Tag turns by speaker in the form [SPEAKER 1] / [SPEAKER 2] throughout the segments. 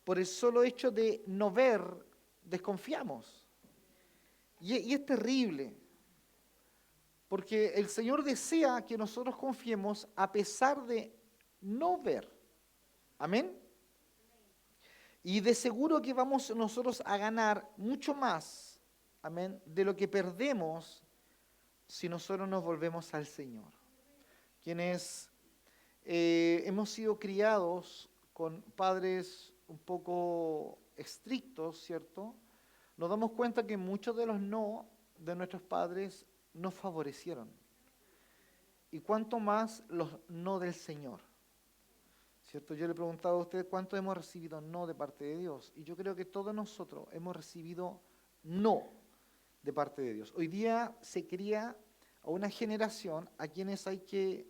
[SPEAKER 1] por el solo hecho de no ver, desconfiamos. Y es terrible, porque el Señor desea que nosotros confiemos a pesar de no ver. Amén. Y de seguro que vamos nosotros a ganar mucho más, amén, de lo que perdemos si nosotros nos volvemos al Señor. Quienes hemos sido criados con padres un poco estrictos, ¿cierto? Nos damos cuenta que muchos de los no de nuestros padres nos favorecieron. Y cuánto más los no del Señor. ¿Cierto? Yo le preguntaba a usted cuánto hemos recibido no de parte de Dios. Y yo creo que todos nosotros hemos recibido no de parte de Dios. Hoy día se cría a una generación a quienes hay que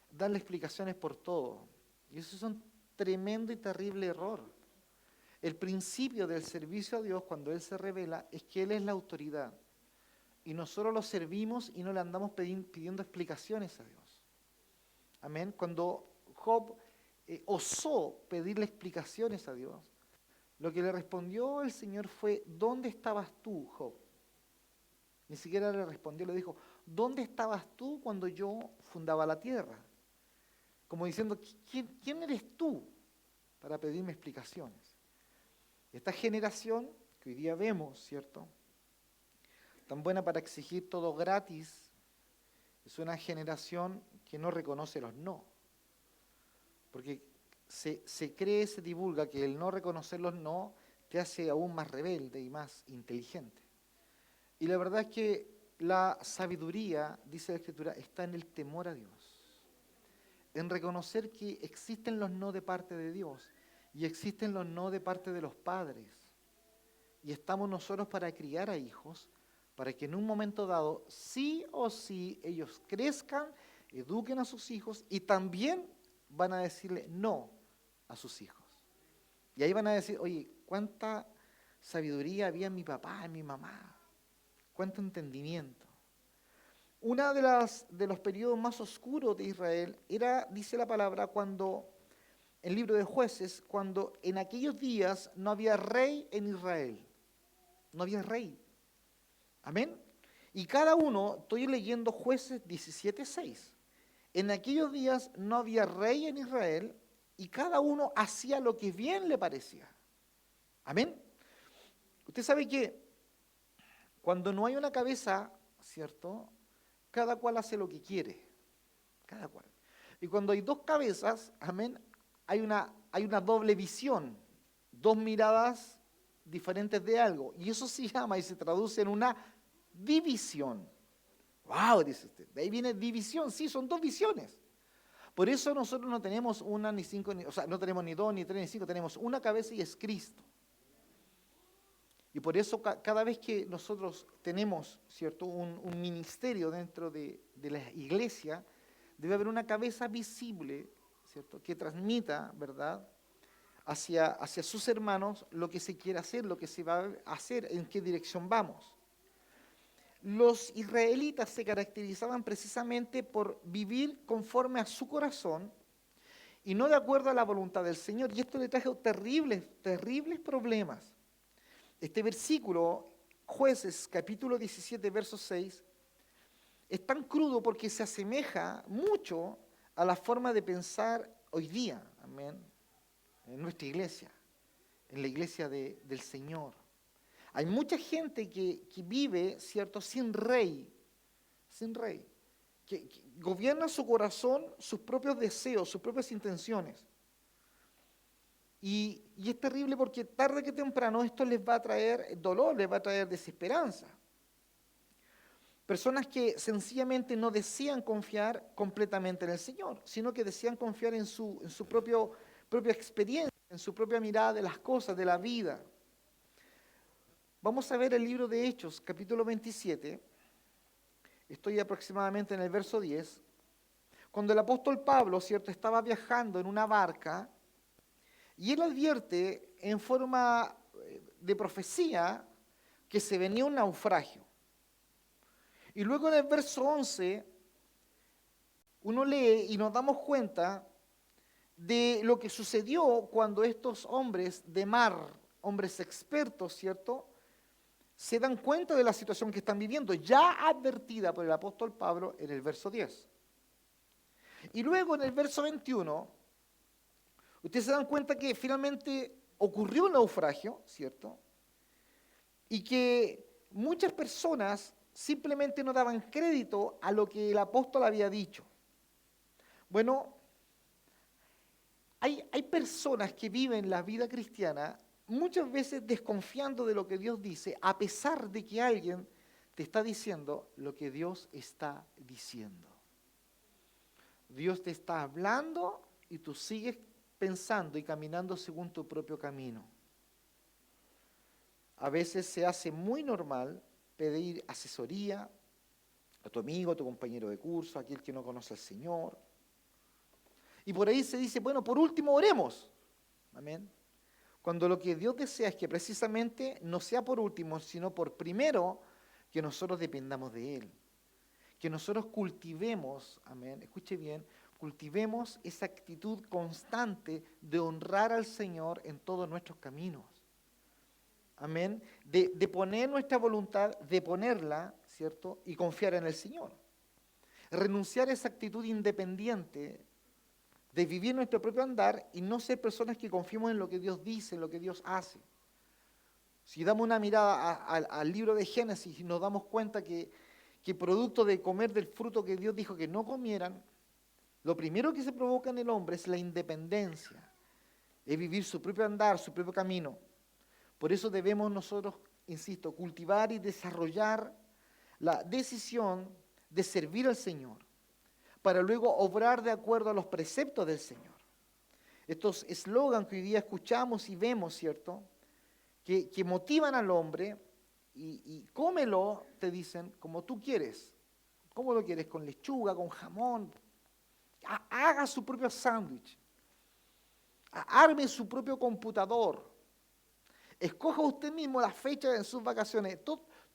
[SPEAKER 1] darle explicaciones por todo. Y eso es un tremendo y terrible error. El principio del servicio a Dios, cuando Él se revela, es que Él es la autoridad. Y nosotros lo servimos y no le andamos pidiendo explicaciones a Dios. Amén. Cuando Job osó pedirle explicaciones a Dios, lo que le respondió el Señor fue: ¿dónde estabas tú, Job? Ni siquiera le respondió, le dijo: ¿dónde estabas tú cuando yo fundaba la tierra? Como diciendo, ¿quién eres tú para pedirme explicaciones? Esta generación que hoy día vemos, ¿cierto?, tan buena para exigir todo gratis, es una generación que no reconoce los no. Porque se cree, se divulga que el no reconocer los no te hace aún más rebelde y más inteligente. Y la verdad es que la sabiduría, dice la Escritura, está en el temor a Dios. En reconocer que existen los no de parte de Dios y existen los no de parte de los padres. Y estamos nosotros para criar a hijos, para que en un momento dado, sí o sí, ellos crezcan, eduquen a sus hijos y también van a decirle no a sus hijos. Y ahí van a decir: oye, cuánta sabiduría había en mi papá, en mi mamá, cuánto entendimiento. Una de los periodos más oscuros de Israel era, dice la palabra, cuando, en el libro de Jueces, cuando en aquellos días no había rey en Israel. No había rey. Amén. Y cada uno, estoy leyendo Jueces 17:6. En aquellos días no había rey en Israel y cada uno hacía lo que bien le parecía. Amén. Usted sabe que cuando no hay una cabeza, ¿cierto?, cada cual hace lo que quiere. Cada cual. Y cuando hay dos cabezas, amén, hay una doble visión, dos miradas diferentes de algo. Y eso se llama y se traduce en una división. ¡Wow!, dice usted. De ahí viene división. Sí, son dos visiones. Por eso nosotros no tenemos una ni cinco, o sea, no tenemos ni dos, ni tres, ni cinco. Tenemos una cabeza y es Cristo. Y por eso cada vez que nosotros tenemos, ¿cierto?, un ministerio dentro de la iglesia, debe haber una cabeza visible, ¿cierto?, que transmita, ¿verdad?, hacia sus hermanos lo que se quiere hacer, lo que se va a hacer, en qué dirección vamos. Los israelitas se caracterizaban precisamente por vivir conforme a su corazón y no de acuerdo a la voluntad del Señor. Y esto le trajo terribles, terribles problemas. Este versículo, Jueces, capítulo 17, verso 6, es tan crudo porque se asemeja mucho a la forma de pensar hoy día, amén, en nuestra iglesia, en la iglesia del Señor. Hay mucha gente que vive, ¿cierto?, sin rey, que gobierna su corazón, sus propios deseos, sus propias intenciones. Y es terrible porque tarde que temprano esto les va a traer dolor, les va a traer desesperanza. Personas que sencillamente no desean confiar completamente en el Señor, sino que desean confiar en su propia experiencia, en su propia mirada de las cosas, de la vida. Vamos a ver el libro de Hechos, capítulo 27. Estoy aproximadamente en el verso 10. Cuando el apóstol Pablo, ¿cierto?, estaba viajando en una barca, y él advierte en forma de profecía que se venía un naufragio. Y luego en el verso 11, uno lee y nos damos cuenta de lo que sucedió cuando estos hombres de mar, hombres expertos, ¿cierto?, se dan cuenta de la situación que están viviendo, ya advertida por el apóstol Pablo en el verso 10. Y luego en el verso 21, ustedes se dan cuenta que finalmente ocurrió un naufragio, ¿cierto?, y que muchas personas simplemente no daban crédito a lo que el apóstol había dicho. Bueno, hay personas que viven la vida cristiana muchas veces desconfiando de lo que Dios dice, a pesar de que alguien te está diciendo lo que Dios está diciendo. Dios te está hablando y tú sigues pensando y caminando según tu propio camino. A veces se hace muy normal pedir asesoría a tu amigo, a tu compañero de curso, a aquel que no conoce al Señor. Y por ahí se dice, bueno, por último oremos. Amén. Cuando lo que Dios desea es que precisamente no sea por último, sino por primero, que nosotros dependamos de Él. Que nosotros cultivemos, amén, escuche bien, cultivemos esa actitud constante de honrar al Señor en todos nuestros caminos. Amén. De poner nuestra voluntad, de ponerla, ¿cierto? Y confiar en el Señor. Renunciar a esa actitud independiente de vivir nuestro propio andar y no ser personas que confiemos en lo que Dios dice, en lo que Dios hace. Si damos una mirada al libro de Génesis y nos damos cuenta que producto de comer del fruto que Dios dijo que no comieran, lo primero que se provoca en el hombre es la independencia, es vivir su propio andar, su propio camino. Por eso debemos nosotros, insisto, cultivar y desarrollar la decisión de servir al Señor, para luego obrar de acuerdo a los preceptos del Señor. Estos eslogans que hoy día escuchamos y vemos, ¿cierto?, que motivan al hombre y cómelo, te dicen, como tú quieres. ¿Cómo lo quieres? ¿Con lechuga, con jamón? Haga su propio sándwich. Arme su propio computador. Escoja usted mismo la fecha en sus vacaciones.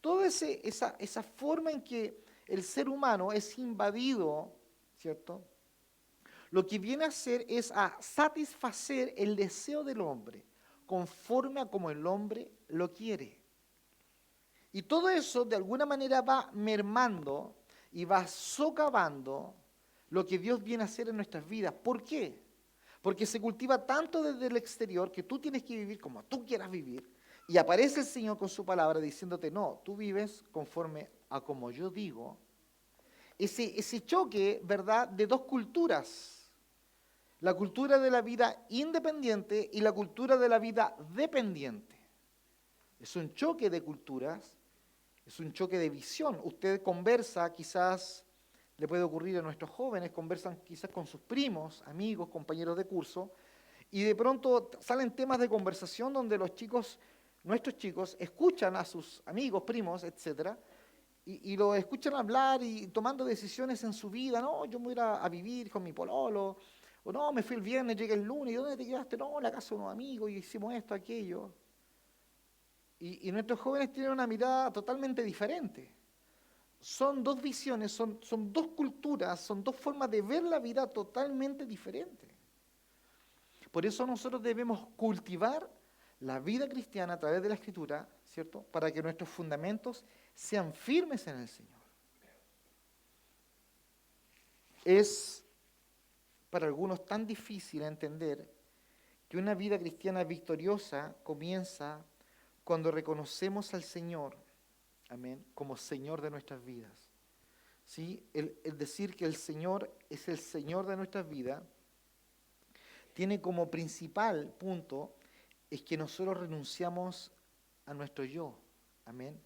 [SPEAKER 1] Toda esa forma en que el ser humano es invadido, ¿cierto?, lo que viene a hacer es a satisfacer el deseo del hombre, conforme a como el hombre lo quiere. Y todo eso de alguna manera va mermando y va socavando lo que Dios viene a hacer en nuestras vidas. ¿Por qué? Porque se cultiva tanto desde el exterior que tú tienes que vivir como tú quieras vivir. Y aparece el Señor con su palabra diciéndote, no, tú vives conforme a como yo digo. Ese choque, ¿verdad?, de dos culturas. La cultura de la vida independiente y la cultura de la vida dependiente. Es un choque de culturas, es un choque de visión. Usted conversa, quizás le puede ocurrir a nuestros jóvenes, conversan quizás con sus primos, amigos, compañeros de curso, y de pronto salen temas de conversación donde los chicos, nuestros chicos, escuchan a sus amigos, primos, etcétera, y los escuchan hablar y tomando decisiones en su vida. No, yo me voy a ir a vivir con mi pololo, o no, me fui el viernes, llegué el lunes, ¿y dónde te quedaste? No, en la casa de unos amigos, y hicimos esto, aquello. Y nuestros jóvenes tienen una mirada totalmente diferente. Son dos visiones, son dos culturas, son dos formas de ver la vida totalmente diferentes. Por eso nosotros debemos cultivar la vida cristiana a través de la Escritura, ¿cierto?, para que nuestros fundamentos sean firmes en el Señor. Es para algunos tan difícil entender que una vida cristiana victoriosa comienza cuando reconocemos al Señor, amén, como Señor de nuestras vidas. ¿Sí? El decir que el Señor es el Señor de nuestras vidas tiene como principal punto es que nosotros renunciamos a nuestro yo, amén.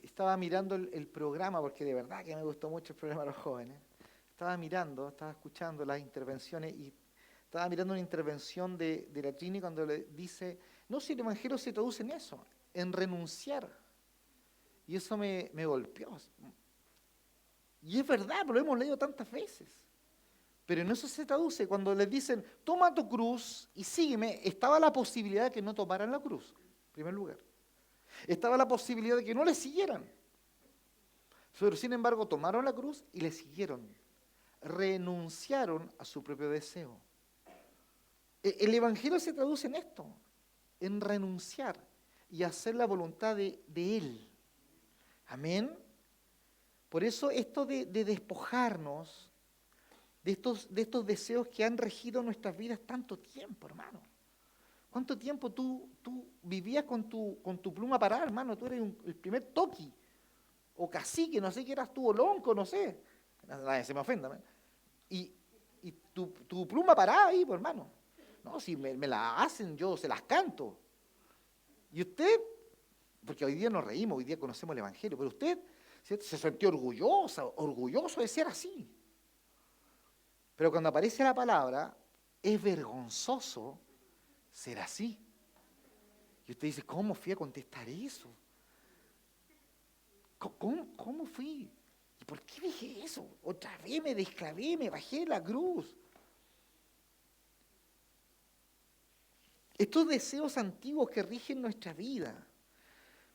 [SPEAKER 1] Estaba mirando el programa, porque de verdad que me gustó mucho el programa de los jóvenes. Estaba escuchando las intervenciones y estaba mirando una intervención de la Trini cuando le dice, no, si el Evangelio se traduce en eso, en renunciar. Y eso me golpeó. Y es verdad, lo hemos leído tantas veces. Pero en eso se traduce, cuando les dicen, toma tu cruz y sígueme, estaba la posibilidad de que no tomaran la cruz, en primer lugar. Estaba la posibilidad de que no le siguieran. Pero sin embargo, tomaron la cruz y le siguieron. Renunciaron a su propio deseo. El Evangelio se traduce en esto, en renunciar y hacer la voluntad de Él. Amén. Por eso esto de despojarnos de estos deseos que han regido nuestras vidas tanto tiempo, hermano. ¿Cuánto tiempo tú vivías con tu pluma parada, hermano? Tú eres el primer toqui, o cacique, no sé qué eras tú, o lonco, no sé. Nadie se me ofenda. ¿Me? Y tu pluma parada ahí, pues, hermano. No, si me la hacen, yo se las canto. Y usted, porque hoy día nos reímos, hoy día conocemos el Evangelio, pero usted se sintió orgulloso de ser así. Pero cuando aparece la palabra, es vergonzoso ser así. Y usted dice, ¿cómo fui a contestar eso? ¿Cómo fui? ¿Y por qué dije eso? Otra vez me desclavé, me bajé de la cruz. Estos deseos antiguos que rigen nuestra vida.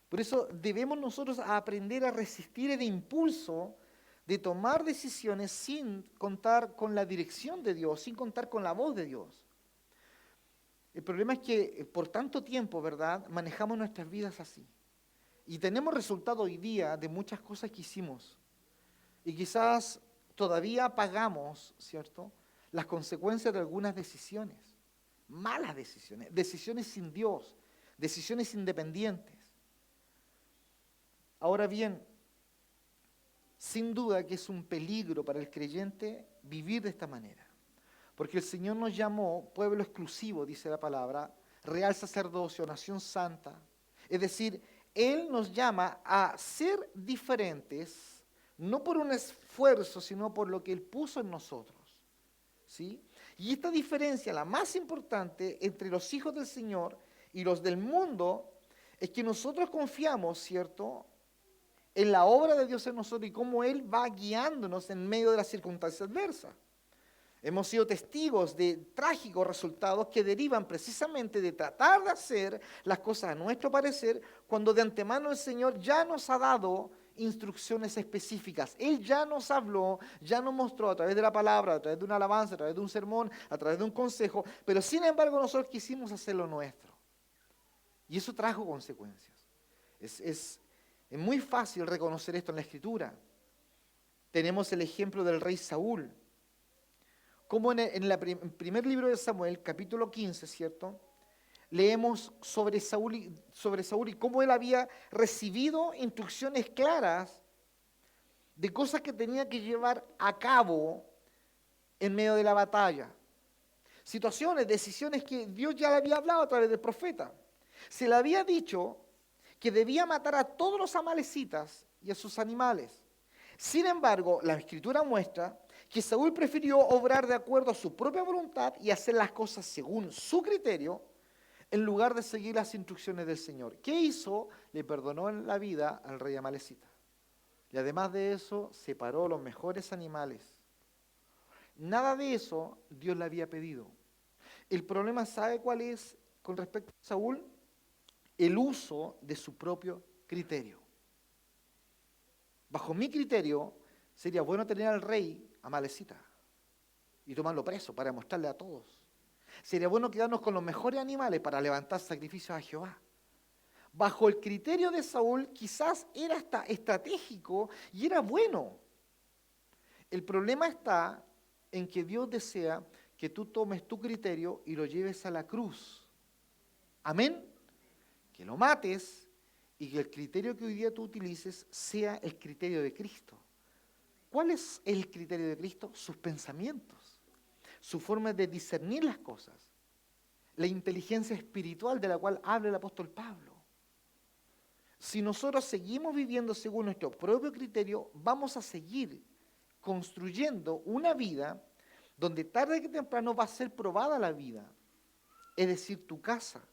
[SPEAKER 1] Por eso debemos nosotros aprender a resistir el impulso de tomar decisiones sin contar con la dirección de Dios, sin contar con la voz de Dios. El problema es que por tanto tiempo, ¿verdad?, manejamos nuestras vidas así. Y tenemos resultado hoy día de muchas cosas que hicimos. Y quizás todavía pagamos, ¿cierto?, las consecuencias de algunas decisiones. Malas decisiones, decisiones sin Dios, decisiones independientes. Ahora bien, sin duda que es un peligro para el creyente vivir de esta manera. Porque el Señor nos llamó pueblo exclusivo, dice la palabra, real sacerdocio, nación santa. Es decir, Él nos llama a ser diferentes, no por un esfuerzo, sino por lo que Él puso en nosotros. ¿Sí? Y esta diferencia, la más importante entre los hijos del Señor y los del mundo, es que nosotros confiamos, ¿cierto?, en la obra de Dios en nosotros y cómo Él va guiándonos en medio de las circunstancias adversas. Hemos sido testigos de trágicos resultados que derivan precisamente de tratar de hacer las cosas a nuestro parecer, cuando de antemano el Señor ya nos ha dado instrucciones específicas. Él ya nos habló, ya nos mostró a través de la palabra, a través de una alabanza, a través de un sermón, a través de un consejo, pero sin embargo nosotros quisimos hacer lo nuestro. Y eso trajo consecuencias. Es muy fácil reconocer esto en la Escritura. Tenemos el ejemplo del rey Saúl. Como en el primer libro de Samuel, capítulo 15, ¿cierto?, leemos sobre Saúl y cómo él había recibido instrucciones claras de cosas que tenía que llevar a cabo en medio de la batalla. Situaciones, decisiones que Dios ya le había hablado a través del profeta. Se le había dicho que debía matar a todos los amalecitas y a sus animales. Sin embargo, la Escritura muestra que Saúl prefirió obrar de acuerdo a su propia voluntad y hacer las cosas según su criterio, en lugar de seguir las instrucciones del Señor. ¿Qué hizo? Le perdonó en la vida al rey amalecita. Y además de eso, separó los mejores animales. Nada de eso Dios le había pedido. El problema, ¿sabe cuál es con respecto a Saúl? El uso de su propio criterio. Bajo mi criterio, sería bueno tener al rey amalecita y tomarlo preso para mostrarle a todos. Sería bueno quedarnos con los mejores animales para levantar sacrificios a Jehová. Bajo el criterio de Saúl, quizás era hasta estratégico y era bueno. El problema está en que Dios desea que tú tomes tu criterio y lo lleves a la cruz. Amén. Que lo mates y que el criterio que hoy día tú utilices sea el criterio de Cristo. ¿Cuál es el criterio de Cristo? Sus pensamientos, su forma de discernir las cosas, la inteligencia espiritual de la cual habla el apóstol Pablo. Si nosotros seguimos viviendo según nuestro propio criterio, vamos a seguir construyendo una vida donde tarde que temprano va a ser probada la vida, es decir, tu casa.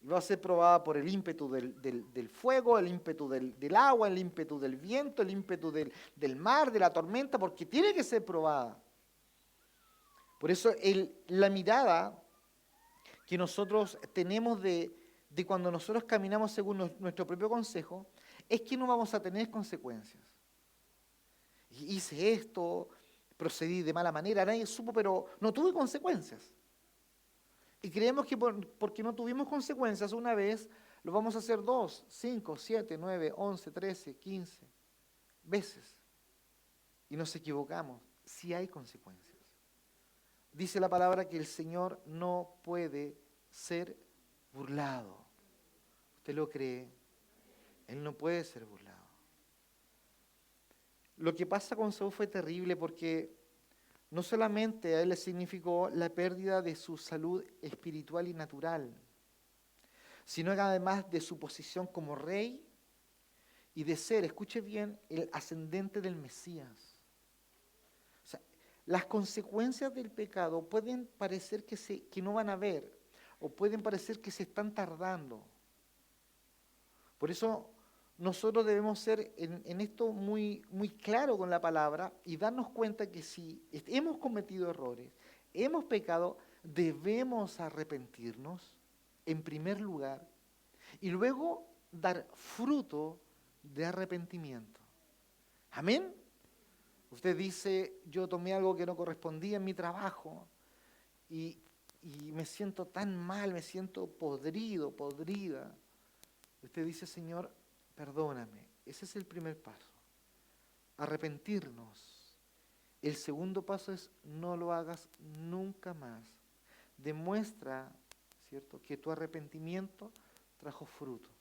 [SPEAKER 1] Y va a ser probada por el ímpetu del fuego, el ímpetu del agua, el ímpetu del viento, el ímpetu del mar, de la tormenta, porque tiene que ser probada. Por eso la mirada que nosotros tenemos de cuando nosotros caminamos según nuestro propio consejo, es que no vamos a tener consecuencias. Hice esto, procedí de mala manera, nadie supo, pero no tuve consecuencias. Y creemos que porque no tuvimos consecuencias una vez, lo vamos a hacer 2, 5, 7, 9, 11, 13, 15 veces. Y nos equivocamos. Sí hay consecuencias. Dice la palabra que el Señor no puede ser burlado. ¿Usted lo cree? Él no puede ser burlado. Lo que pasa con Saúl fue terrible porque no solamente a él le significó la pérdida de su salud espiritual y natural, sino que además de su posición como rey y de ser, escuche bien, el ascendente del Mesías. O sea, las consecuencias del pecado pueden parecer que no van a haber, o pueden parecer que se están tardando. Por eso nosotros debemos ser en esto muy, muy claro con la palabra y darnos cuenta que si hemos cometido errores, hemos pecado, debemos arrepentirnos en primer lugar y luego dar fruto de arrepentimiento. Amén. Usted dice, yo tomé algo que no correspondía en mi trabajo y me siento tan mal, me siento podrido, podrida. Usted dice, Señor, perdóname. Ese es el primer paso. Arrepentirnos. El segundo paso es no lo hagas nunca más. Demuestra, ¿cierto?, que tu arrepentimiento trajo frutos.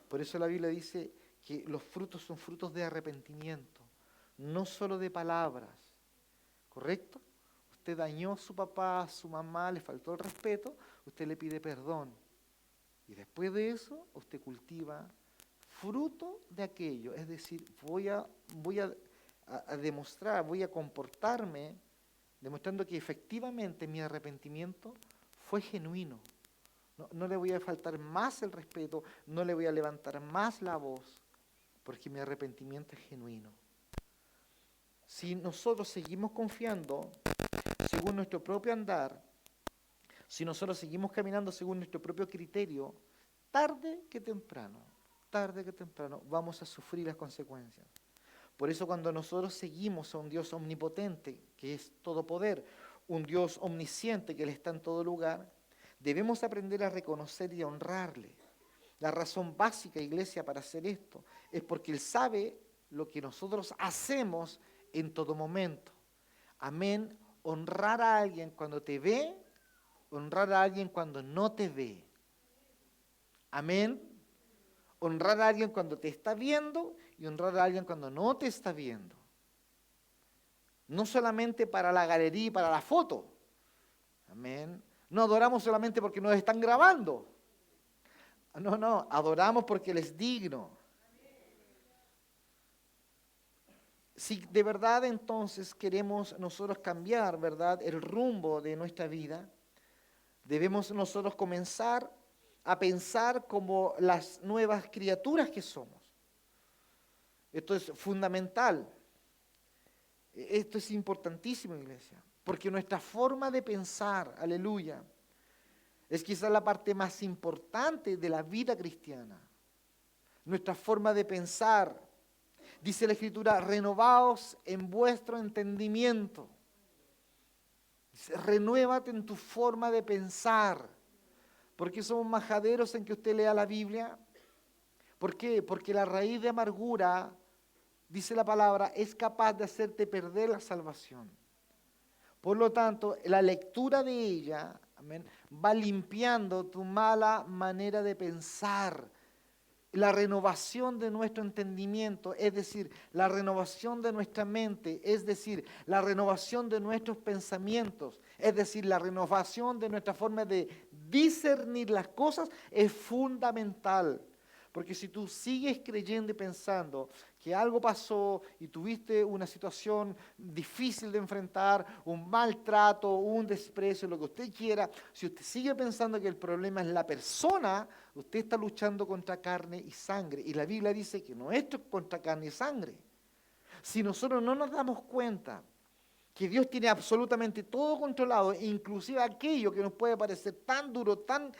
[SPEAKER 1] Por eso la Biblia dice que los frutos son frutos de arrepentimiento, no solo de palabras. ¿Correcto? Usted dañó a su papá, a su mamá, le faltó el respeto, usted le pide perdón. Y después de eso, usted cultiva fruto de aquello. Es decir, voy a demostrar, voy a comportarme, demostrando que efectivamente mi arrepentimiento fue genuino. No le voy a faltar más el respeto, no le voy a levantar más la voz, porque mi arrepentimiento es genuino. Si nosotros seguimos confiando según nuestro propio andar, si nosotros seguimos caminando según nuestro propio criterio, tarde que temprano, vamos a sufrir las consecuencias. Por eso cuando nosotros seguimos a un Dios omnipotente, que es todo poder, un Dios omnisciente que Él está en todo lugar, debemos aprender a reconocer y a honrarle. La razón básica, iglesia, para hacer esto es porque Él sabe lo que nosotros hacemos en todo momento. Amén. Honrar a alguien cuando te ve, honrar a alguien cuando no te ve. Amén. Honrar a alguien cuando te está viendo y honrar a alguien cuando no te está viendo. No solamente para la galería y para la foto. Amén. No adoramos solamente porque nos están grabando. No, adoramos porque Él es digno. Si de verdad entonces queremos nosotros cambiar, ¿verdad?, el rumbo de nuestra vida, debemos nosotros comenzar a pensar como las nuevas criaturas que somos. Esto es fundamental. Esto es importantísimo, iglesia, porque nuestra forma de pensar, aleluya, es quizás la parte más importante de la vida cristiana. Nuestra forma de pensar, dice la Escritura, renovaos en vuestro entendimiento. Dice, renuévate en tu forma de pensar. ¿Por qué somos majaderos en que usted lea la Biblia? ¿Por qué? Porque la raíz de amargura, dice la palabra, es capaz de hacerte perder la salvación. Por lo tanto, la lectura de ella, amén, va limpiando tu mala manera de pensar. La renovación de nuestro entendimiento, es decir, la renovación de nuestra mente, es decir, la renovación de nuestros pensamientos, es decir, la renovación de nuestra forma de discernir las cosas es fundamental. Porque si tú sigues creyendo y pensando que algo pasó y tuviste una situación difícil de enfrentar, un maltrato, un desprecio, lo que usted quiera, si usted sigue pensando que el problema es la persona, usted está luchando contra carne y sangre. Y la Biblia dice que no es contra carne y sangre. Si nosotros no nos damos cuenta que Dios tiene absolutamente todo controlado, inclusive aquello que nos puede parecer tan duro, tan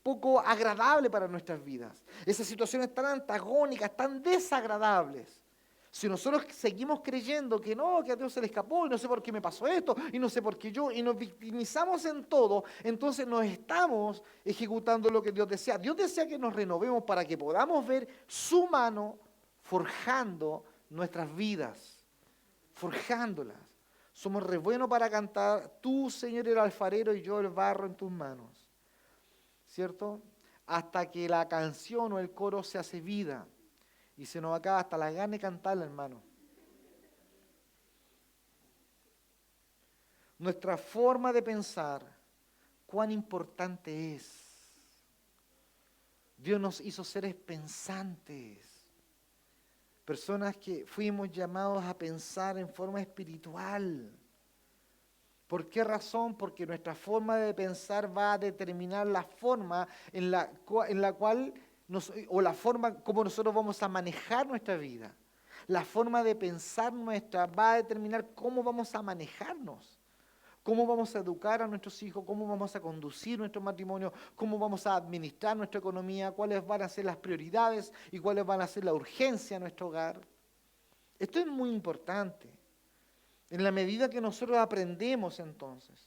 [SPEAKER 1] poco agradable para nuestras vidas. Esas situaciones tan antagónicas, tan desagradables. Si nosotros seguimos creyendo que no, que a Dios se le escapó y no sé por qué me pasó esto y no sé por qué yo, y nos victimizamos en todo, entonces no estamos ejecutando lo que Dios desea. Dios desea que nos renovemos para que podamos ver su mano forjando nuestras vidas, forjándolas. Somos re buenos para cantar, tú, Señor, el alfarero y yo el barro en tus manos, ¿cierto? Hasta que la canción o el coro se hace vida. Y se nos acaba hasta la gana de cantarla, hermano. Nuestra forma de pensar, cuán importante es. Dios nos hizo seres pensantes. Personas que fuimos llamados a pensar en forma espiritual. ¿Por qué razón? Porque nuestra forma de pensar va a determinar la forma en la cual o la forma como nosotros vamos a manejar nuestra vida. La forma de pensar nuestra va a determinar cómo vamos a manejarnos, cómo vamos a educar a nuestros hijos, cómo vamos a conducir nuestro matrimonio, cómo vamos a administrar nuestra economía, cuáles van a ser las prioridades y cuáles van a ser la urgencia en nuestro hogar. Esto es muy importante. En la medida que nosotros aprendemos entonces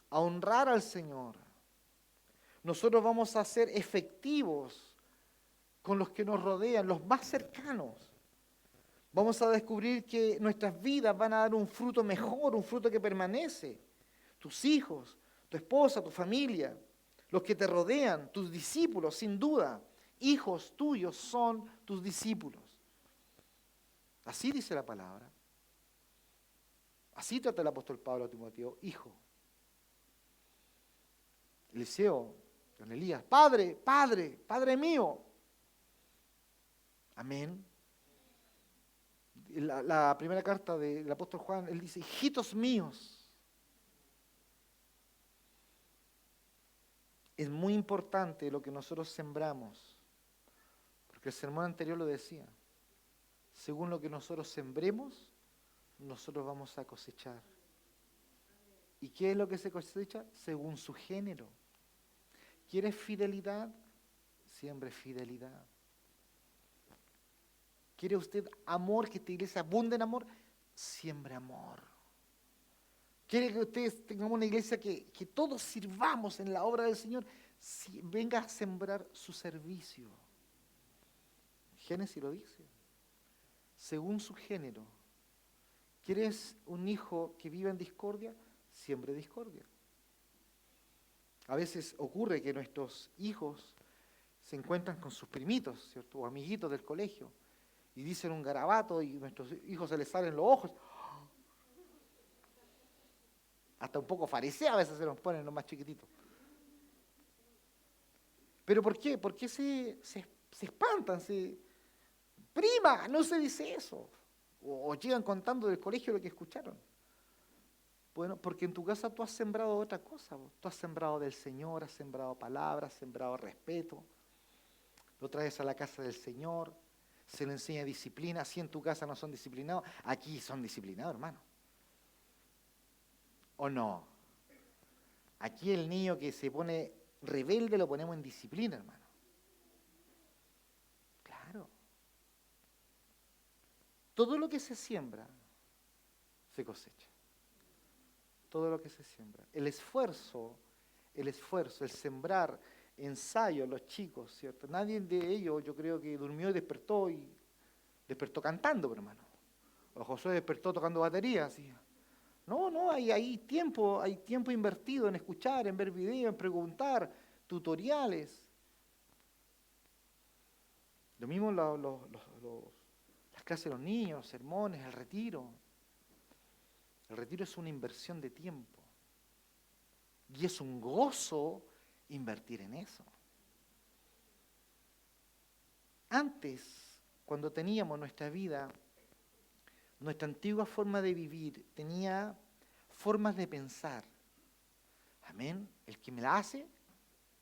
[SPEAKER 1] a honrar al Señor, nosotros vamos a ser efectivos con los que nos rodean, los más cercanos. Vamos a descubrir que nuestras vidas van a dar un fruto mejor, un fruto que permanece. Tus hijos, tu esposa, tu familia, los que te rodean, tus discípulos, sin duda, hijos tuyos son tus discípulos. Así dice la palabra. Así trata el apóstol Pablo a Timoteo, hijo. Eliseo, don Elías, Padre, Padre, Padre mío. Amén. La primera carta del apóstol Juan, él dice, hijitos míos. Es muy importante lo que nosotros sembramos, porque el sermón anterior lo decía. Según lo que nosotros sembremos, nosotros vamos a cosechar. ¿Y qué es lo que se cosecha? Según su género. ¿Quieres fidelidad? Siembre fidelidad. ¿Quiere usted amor, que esta iglesia abunde en amor? Siembre amor. ¿Quiere que ustedes tengamos una iglesia que todos sirvamos en la obra del Señor? Venga a sembrar su servicio. Génesis lo dice. Según su género. ¿Quieres un hijo que viva en discordia? Siembre discordia. A veces ocurre que nuestros hijos se encuentran con sus primitos, ¿cierto? O amiguitos del colegio, y dicen un garabato y a nuestros hijos se les salen los ojos. Hasta un poco fariseo a veces se nos ponen los más chiquititos. ¿Pero por qué? ¿Por qué se espantan? Prima, no se dice eso. O llegan contando del colegio lo que escucharon. Bueno, porque en tu casa tú has sembrado otra cosa. Tú has sembrado del Señor, has sembrado palabras, has sembrado respeto. Lo traes a la casa del Señor, se le enseña disciplina. Si en tu casa no son disciplinados, aquí son disciplinados, hermano. ¿O no? Aquí el niño que se pone rebelde lo ponemos en disciplina, hermano. Claro. Todo lo que se siembra, se cosecha. Todo lo que se siembra. El esfuerzo, el sembrar ensayo a los chicos, ¿cierto? Nadie de ellos, yo creo que durmió y despertó cantando, hermano. O Josué despertó tocando batería, así. No, hay tiempo invertido en escuchar, en ver videos, en preguntar, tutoriales. Lo mismo las clases de los niños, los sermones, el retiro. El retiro es una inversión de tiempo. Y es un gozo invertir en eso. Antes, cuando teníamos nuestra vida, nuestra antigua forma de vivir tenía formas de pensar. Amén. El que me la hace,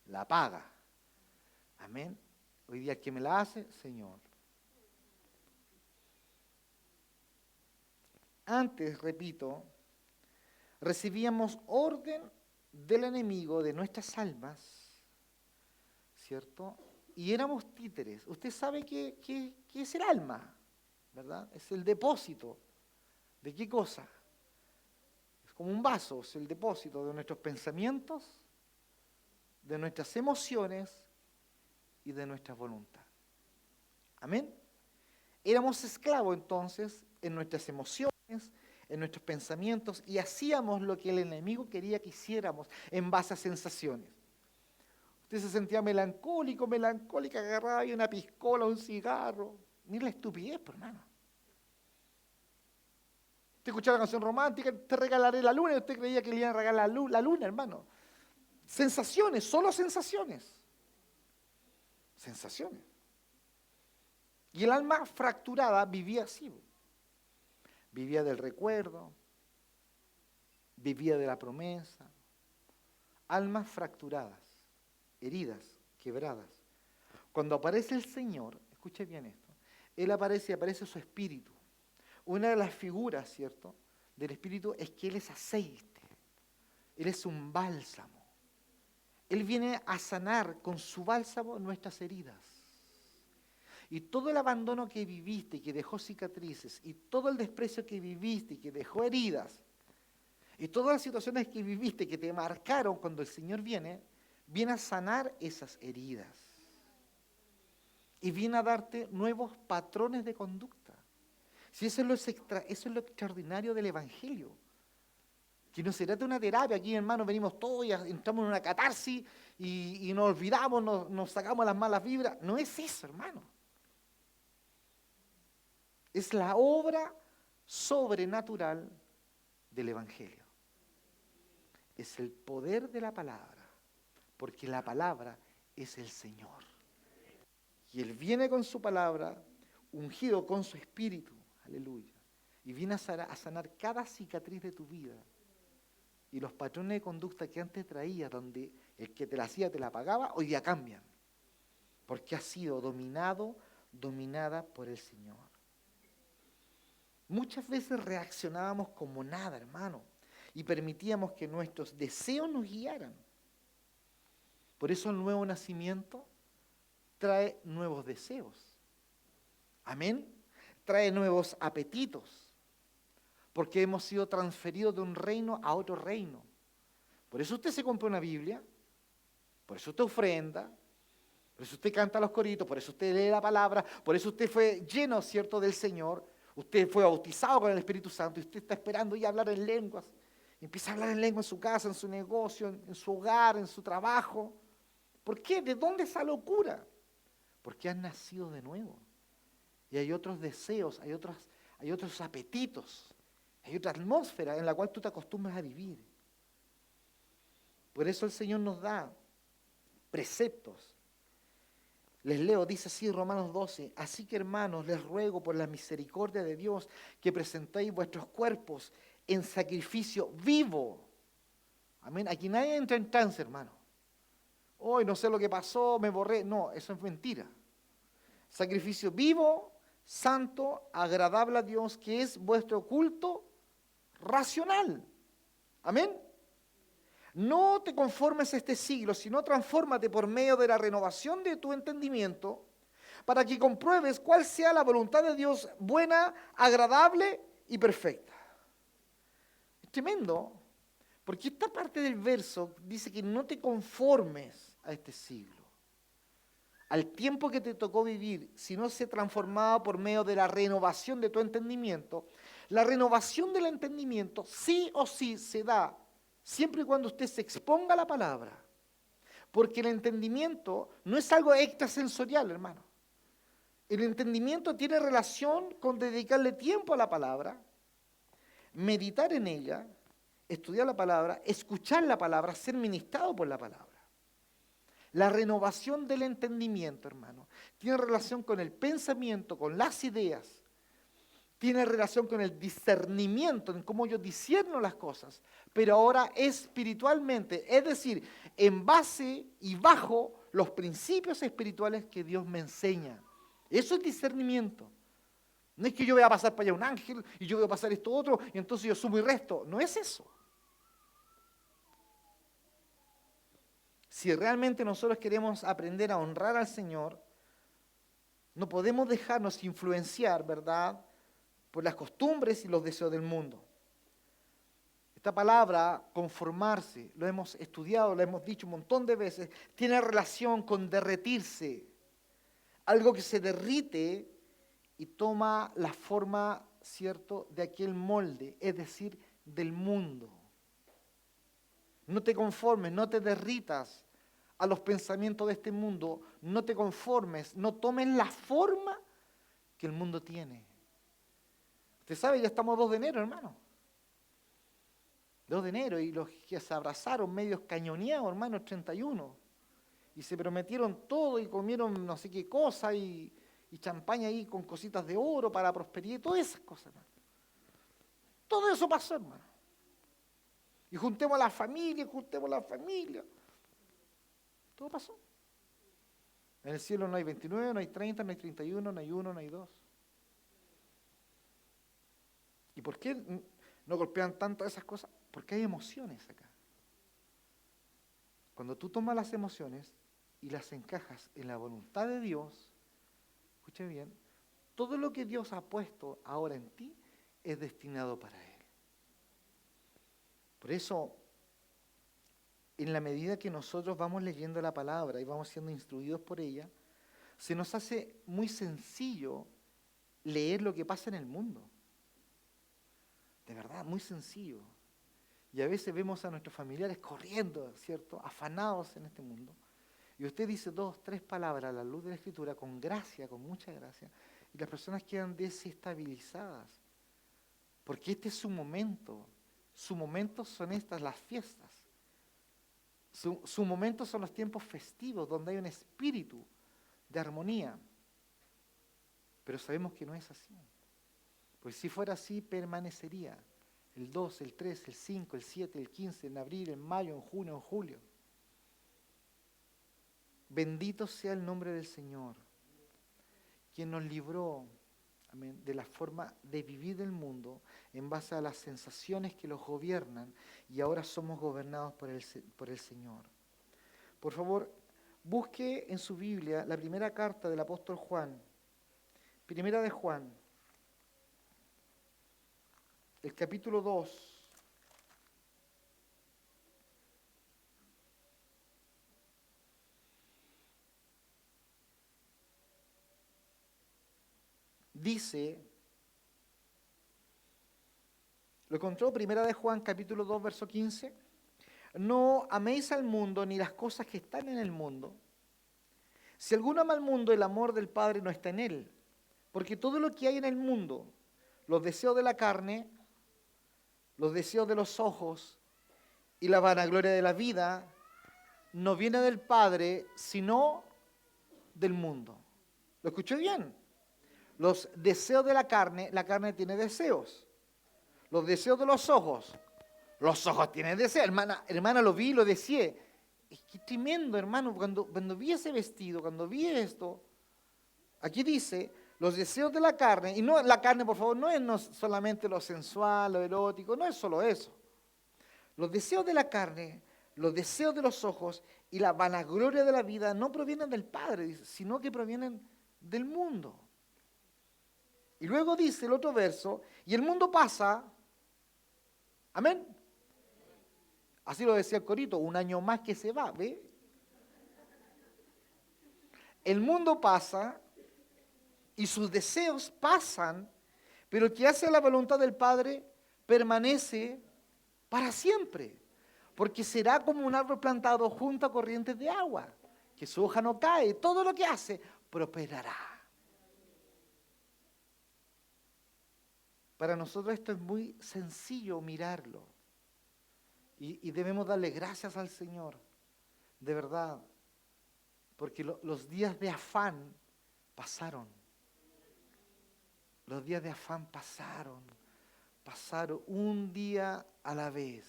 [SPEAKER 1] la paga. Amén. Hoy día el que me la hace, Señor. Antes, repito, recibíamos orden del enemigo de nuestras almas, ¿cierto? Y éramos títeres. Usted sabe qué es el alma, ¿verdad? Es el depósito. ¿De qué cosa? Es como un vaso, es el depósito de nuestros pensamientos, de nuestras emociones y de nuestra voluntad. Amén. Éramos esclavos entonces en nuestras emociones, en nuestros pensamientos, y hacíamos lo que el enemigo quería que hiciéramos en base a sensaciones. Usted se sentía melancólico, melancólica, agarraba ahí una piscola, un cigarro. Mira la estupidez, pues, hermano. Usted escuchaba la canción romántica, te regalaré la luna, y usted creía que le iban a regalar la luna, hermano. Sensaciones, solo sensaciones. Sensaciones. Y el alma fracturada vivía así. Vivía del recuerdo, vivía de la promesa. Almas fracturadas, heridas, quebradas. Cuando aparece el Señor, escuche bien esto, Él aparece y aparece su espíritu. Una de las figuras, ¿cierto?, del espíritu es que Él es aceite. Él es un bálsamo. Él viene a sanar con su bálsamo nuestras heridas. Y todo el abandono que viviste y que dejó cicatrices, y todo el desprecio que viviste y que dejó heridas, y todas las situaciones que viviste que te marcaron cuando el Señor viene a sanar esas heridas. Y viene a darte nuevos patrones de conducta. Si eso es lo extraordinario del Evangelio. Que no se trata de una terapia, aquí hermanos venimos todos y entramos en una catarsis y nos olvidamos, nos sacamos las malas vibras. No es eso, hermano. Es la obra sobrenatural del Evangelio. Es el poder de la palabra, porque la palabra es el Señor. Y Él viene con su palabra, ungido con su espíritu, aleluya, y viene a sanar cada cicatriz de tu vida. Y los patrones de conducta que antes traías, donde el que te la hacía te la pagaba, hoy día cambian, porque has sido dominada por el Señor. Muchas veces reaccionábamos como nada, hermano, y permitíamos que nuestros deseos nos guiaran. Por eso el nuevo nacimiento trae nuevos deseos. Amén. Trae nuevos apetitos. Porque hemos sido transferidos de un reino a otro reino. Por eso usted se compra una Biblia, por eso usted ofrenda, por eso usted canta los coritos, por eso usted lee la palabra, por eso usted fue lleno, ¿cierto?, del Señor. Usted fue bautizado con el Espíritu Santo y usted está esperando ya hablar en lenguas. Y empieza a hablar en lengua en su casa, en su negocio, en su hogar, en su trabajo. ¿Por qué? ¿De dónde esa locura? Porque has nacido de nuevo. Y hay otros deseos, hay otros apetitos, hay otra atmósfera en la cual tú te acostumbras a vivir. Por eso el Señor nos da preceptos. Les leo, dice así Romanos 12, así que hermanos, les ruego por la misericordia de Dios que presentéis vuestros cuerpos en sacrificio vivo. Amén. Aquí nadie entra en trance, hermano. Hoy no sé lo que pasó, me borré. No, eso es mentira. Sacrificio vivo, santo, agradable a Dios, que es vuestro culto racional. Amén. No te conformes a este siglo, sino transfórmate por medio de la renovación de tu entendimiento para que compruebes cuál sea la voluntad de Dios buena, agradable y perfecta. Es tremendo, porque esta parte del verso dice que no te conformes a este siglo, al tiempo que te tocó vivir, sino se transformaba por medio de la renovación de tu entendimiento. La renovación del entendimiento sí o sí se da siempre y cuando usted se exponga a la palabra. Porque el entendimiento no es algo extrasensorial, hermano. El entendimiento tiene relación con dedicarle tiempo a la palabra, meditar en ella, estudiar la palabra, escuchar la palabra, ser ministrado por la palabra. La renovación del entendimiento, hermano, tiene relación con el pensamiento, con las ideas, tiene relación con el discernimiento, en cómo yo discierno las cosas, pero ahora espiritualmente, es decir, en base y bajo los principios espirituales que Dios me enseña. Eso es discernimiento. No es que yo voy a pasar para allá un ángel y yo voy a pasar esto otro y entonces yo sumo y resto. No es eso. Si realmente nosotros queremos aprender a honrar al Señor, no podemos dejarnos influenciar, ¿verdad?, por las costumbres y los deseos del mundo. Esta palabra, conformarse, lo hemos estudiado, lo hemos dicho un montón de veces, tiene relación con derretirse. Algo que se derrite y toma la forma, ¿cierto?, de aquel molde, es decir, del mundo. No te conformes, no te derritas a los pensamientos de este mundo, no te conformes, no tomes la forma que el mundo tiene. Usted sabe, ya estamos 2 de enero, hermano. 2 de enero, y los que se abrazaron medios cañoneados, hermano, el 31. Y se prometieron todo y comieron no sé qué cosa y champaña ahí con cositas de oro para prosperidad, todas esas cosas, hermano. Todo eso pasó, hermano. Y juntemos la familia, Todo pasó. En el cielo no hay 29, no hay 30, no hay 31, no hay 1, no hay 2. ¿Y por qué no golpean tanto esas cosas? Porque hay emociones acá. Cuando tú tomas las emociones y las encajas en la voluntad de Dios, escuche bien, todo lo que Dios ha puesto ahora en ti es destinado para Él. Por eso, en la medida que nosotros vamos leyendo la palabra y vamos siendo instruidos por ella, se nos hace muy sencillo leer lo que pasa en el mundo. De verdad, muy sencillo. Y a veces vemos a nuestros familiares corriendo, ¿cierto?, afanados en este mundo. Y usted dice 2, 3 palabras a la luz de la Escritura con gracia, con mucha gracia, y las personas quedan desestabilizadas. Porque este es su momento. Su momento son estas, las fiestas. Su momento son los tiempos festivos, donde hay un espíritu de armonía. Pero sabemos que no es así. Pues si fuera así, permanecería el 2, el 3, el 5, el 7, el 15, en abril, en mayo, en junio, en julio. Bendito sea el nombre del Señor, quien nos libró, amén, de la forma de vivir del mundo en base a las sensaciones que los gobiernan, y ahora somos gobernados por el Señor. Por favor, busque en su Biblia la primera carta del apóstol Juan, primera de Juan, el capítulo 2. Dice, lo encontró, primera de Juan, capítulo 2, verso 15. No améis al mundo ni las cosas que están en el mundo. Si alguno ama al mundo, el amor del Padre no está en él. Porque todo lo que hay en el mundo, los deseos de la carne, los deseos de los ojos y la vanagloria de la vida, no viene del Padre, sino del mundo. ¿Lo escuchó bien? Los deseos de la carne tiene deseos. Los deseos de los ojos tienen deseos. Hermana, lo vi y lo decía. Es que tremendo, hermano, cuando vi ese vestido, cuando vi esto, aquí dice, los deseos de la carne, y no la carne, por favor, no es solamente lo sensual, lo erótico, no es solo eso. Los deseos de la carne, los deseos de los ojos y la vanagloria de la vida no provienen del Padre, sino que provienen del mundo. Y luego dice el otro verso, y el mundo pasa, amén. Así lo decía el corito, un año más que se va, ¿ve? El mundo pasa y sus deseos pasan, pero el que hace la voluntad del Padre permanece para siempre, porque será como un árbol plantado junto a corrientes de agua, que su hoja no cae, todo lo que hace prosperará. Para nosotros esto es muy sencillo mirarlo. Y debemos darle gracias al Señor, de verdad, porque los días de afán pasaron. Los días de afán pasaron un día a la vez.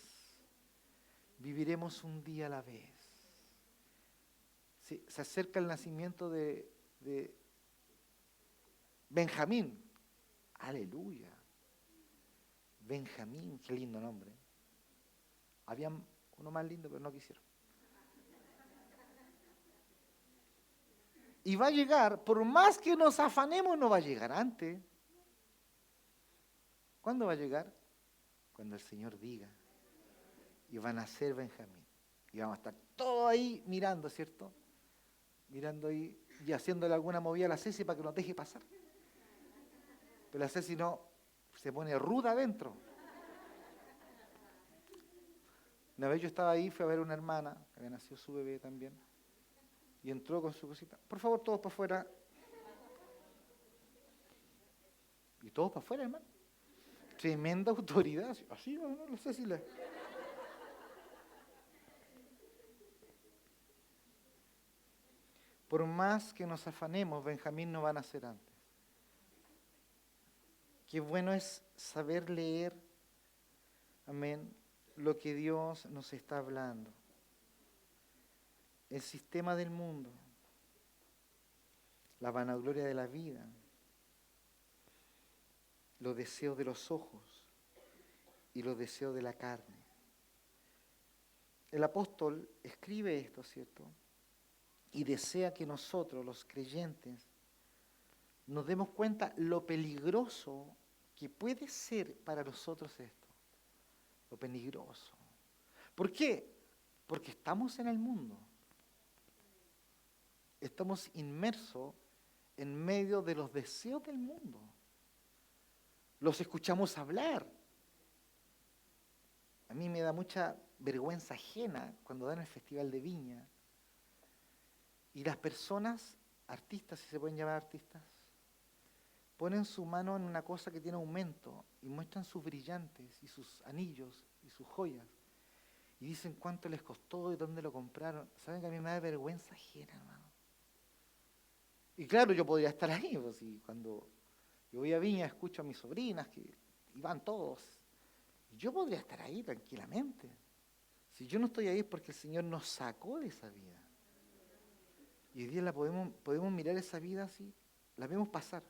[SPEAKER 1] Viviremos un día a la vez. Sí, se acerca el nacimiento de Benjamín. Aleluya. Benjamín, qué lindo nombre. Había uno más lindo, pero no quisieron. Y va a llegar, por más que nos afanemos, no va a llegar antes. ¿Cuándo va a llegar? Cuando el Señor diga. Y van a ser Benjamín. Y vamos a estar todos ahí mirando, ¿cierto? Mirando ahí y haciéndole alguna movida a la Ceci para que nos deje pasar. Pero la Ceci no, se pone ruda adentro. Una vez yo estaba ahí, fui a ver a una hermana, que había nacido su bebé también, y entró con su cosita. Por favor, todos para afuera. Y todos para afuera, hermano. Tremenda autoridad. Así, no sé si la... Por más que nos afanemos, Benjamín no va a nacer antes. Qué bueno es saber leer, amén, lo que Dios nos está hablando. El sistema del mundo, la vanagloria de la vida, los deseos de los ojos y los deseos de la carne. El apóstol escribe esto, ¿cierto? Y desea que nosotros, los creyentes, nos demos cuenta lo peligroso que puede ser para nosotros esto. Lo peligroso. ¿Por qué? Porque estamos en el mundo. Estamos inmersos en medio de los deseos del mundo. Los escuchamos hablar. A mí me da mucha vergüenza ajena cuando dan el Festival de Viña. Y las personas, artistas, si se pueden llamar artistas, ponen su mano en una cosa que tiene aumento y muestran sus brillantes y sus anillos y sus joyas. Y dicen cuánto les costó y dónde lo compraron. ¿Saben que a mí me da vergüenza ajena, hermano? Y claro, yo podría estar ahí, pues, y cuando yo voy a Viña escucho a mis sobrinas que y van todos. Y yo podría estar ahí tranquilamente. Si yo no estoy ahí es porque el Señor nos sacó de esa vida. Y hoy día podemos mirar esa vida así, la vemos pasar.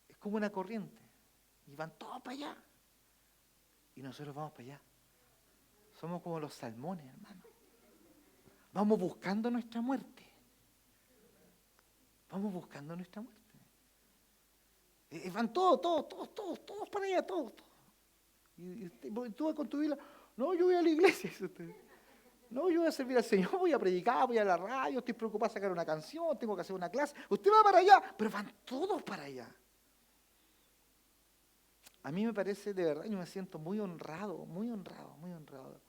[SPEAKER 1] Es como una corriente. Y van todos para allá. Y nosotros vamos para allá. Somos como los salmones, hermano. Vamos buscando nuestra muerte. Vamos buscando nuestra muerte. Van todos para allá, todos. Y tú vas con tu Biblia. No, yo voy a la iglesia. No, yo voy a servir al Señor, voy a predicar, voy a la radio, estoy preocupado de sacar una canción, tengo que hacer una clase. Usted va para allá, pero van todos para allá. A mí me parece, de verdad, yo me siento muy honrado, muy honrado, muy honrado.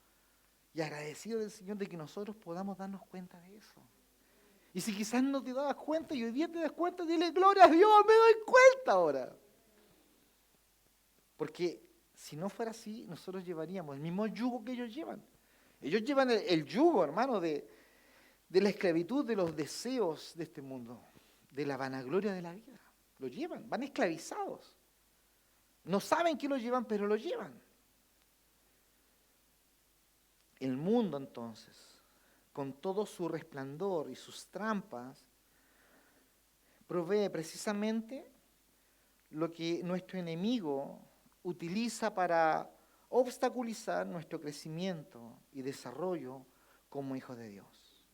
[SPEAKER 1] Y agradecido del Señor de que nosotros podamos darnos cuenta de eso. Y si quizás no te dabas cuenta y hoy día te das cuenta, dile, gloria a Dios, me doy cuenta ahora. Porque si no fuera así, nosotros llevaríamos el mismo yugo que ellos llevan. Ellos llevan el yugo, hermano, de la esclavitud, de los deseos de este mundo, de la vanagloria de la vida. Lo llevan, van esclavizados. No saben que lo llevan, pero lo llevan. El mundo, entonces, con todo su resplandor y sus trampas, provee precisamente lo que nuestro enemigo utiliza para obstaculizar nuestro crecimiento y desarrollo como hijos de Dios.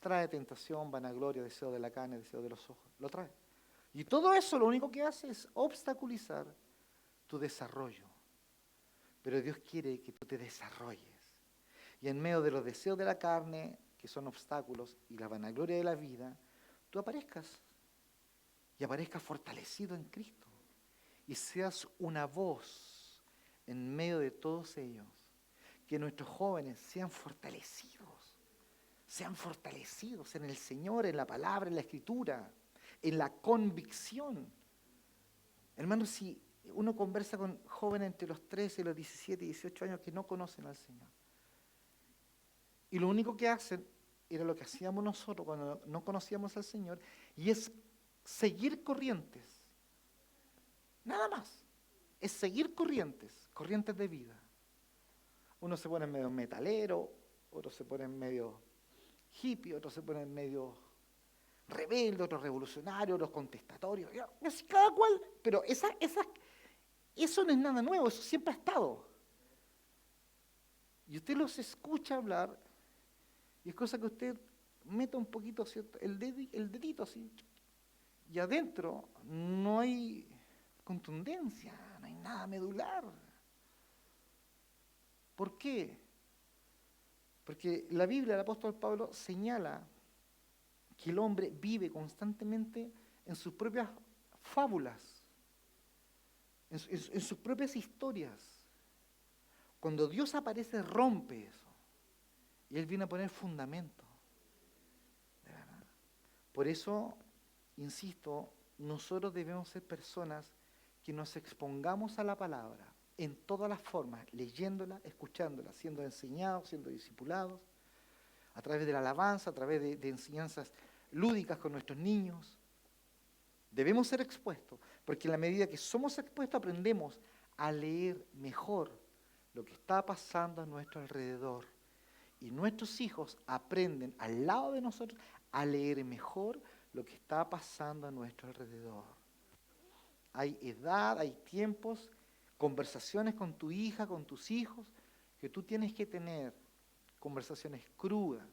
[SPEAKER 1] Trae tentación, vanagloria, deseo de la carne, deseo de los ojos. Lo trae. Y todo eso lo único que hace es obstaculizar tu desarrollo. Pero Dios quiere que tú te desarrolles. Y en medio de los deseos de la carne, que son obstáculos, y la vanagloria de la vida, tú aparezcas. Y aparezcas fortalecido en Cristo. Y seas una voz en medio de todos ellos. Que nuestros jóvenes sean fortalecidos en el Señor, en la palabra, en la Escritura, en la convicción. Hermanos, si uno conversa con jóvenes entre los 13 y los 17 y 18 años que no conocen al Señor, y lo único que hacen era lo que hacíamos nosotros cuando no conocíamos al Señor, y es seguir corrientes. Nada más. Es seguir corrientes de vida. Uno se pone medio metalero, otros se ponen medio hippie, otros se ponen medio rebelde, otros revolucionarios, otros contestatorios. Así cada cual, pero eso no es nada nuevo, eso siempre ha estado. Y usted los escucha hablar, y es cosa que usted meta un poquito, ¿cierto? El dedito así, y adentro no hay contundencia, no hay nada medular. ¿Por qué? Porque la Biblia, el apóstol Pablo señala que el hombre vive constantemente en sus propias fábulas, en sus propias historias. Cuando Dios aparece, rompe eso. Y Él viene a poner fundamento. De verdad. Por eso, insisto, nosotros debemos ser personas que nos expongamos a la palabra en todas las formas, leyéndola, escuchándola, siendo enseñados, siendo discipulados, a través de la alabanza, a través de enseñanzas lúdicas con nuestros niños. Debemos ser expuestos, porque en la medida que somos expuestos aprendemos a leer mejor lo que está pasando a nuestro alrededor. Y nuestros hijos aprenden al lado de nosotros a leer mejor lo que está pasando a nuestro alrededor. Hay edad, hay tiempos, conversaciones con tu hija, con tus hijos, que tú tienes que tener, conversaciones crudas,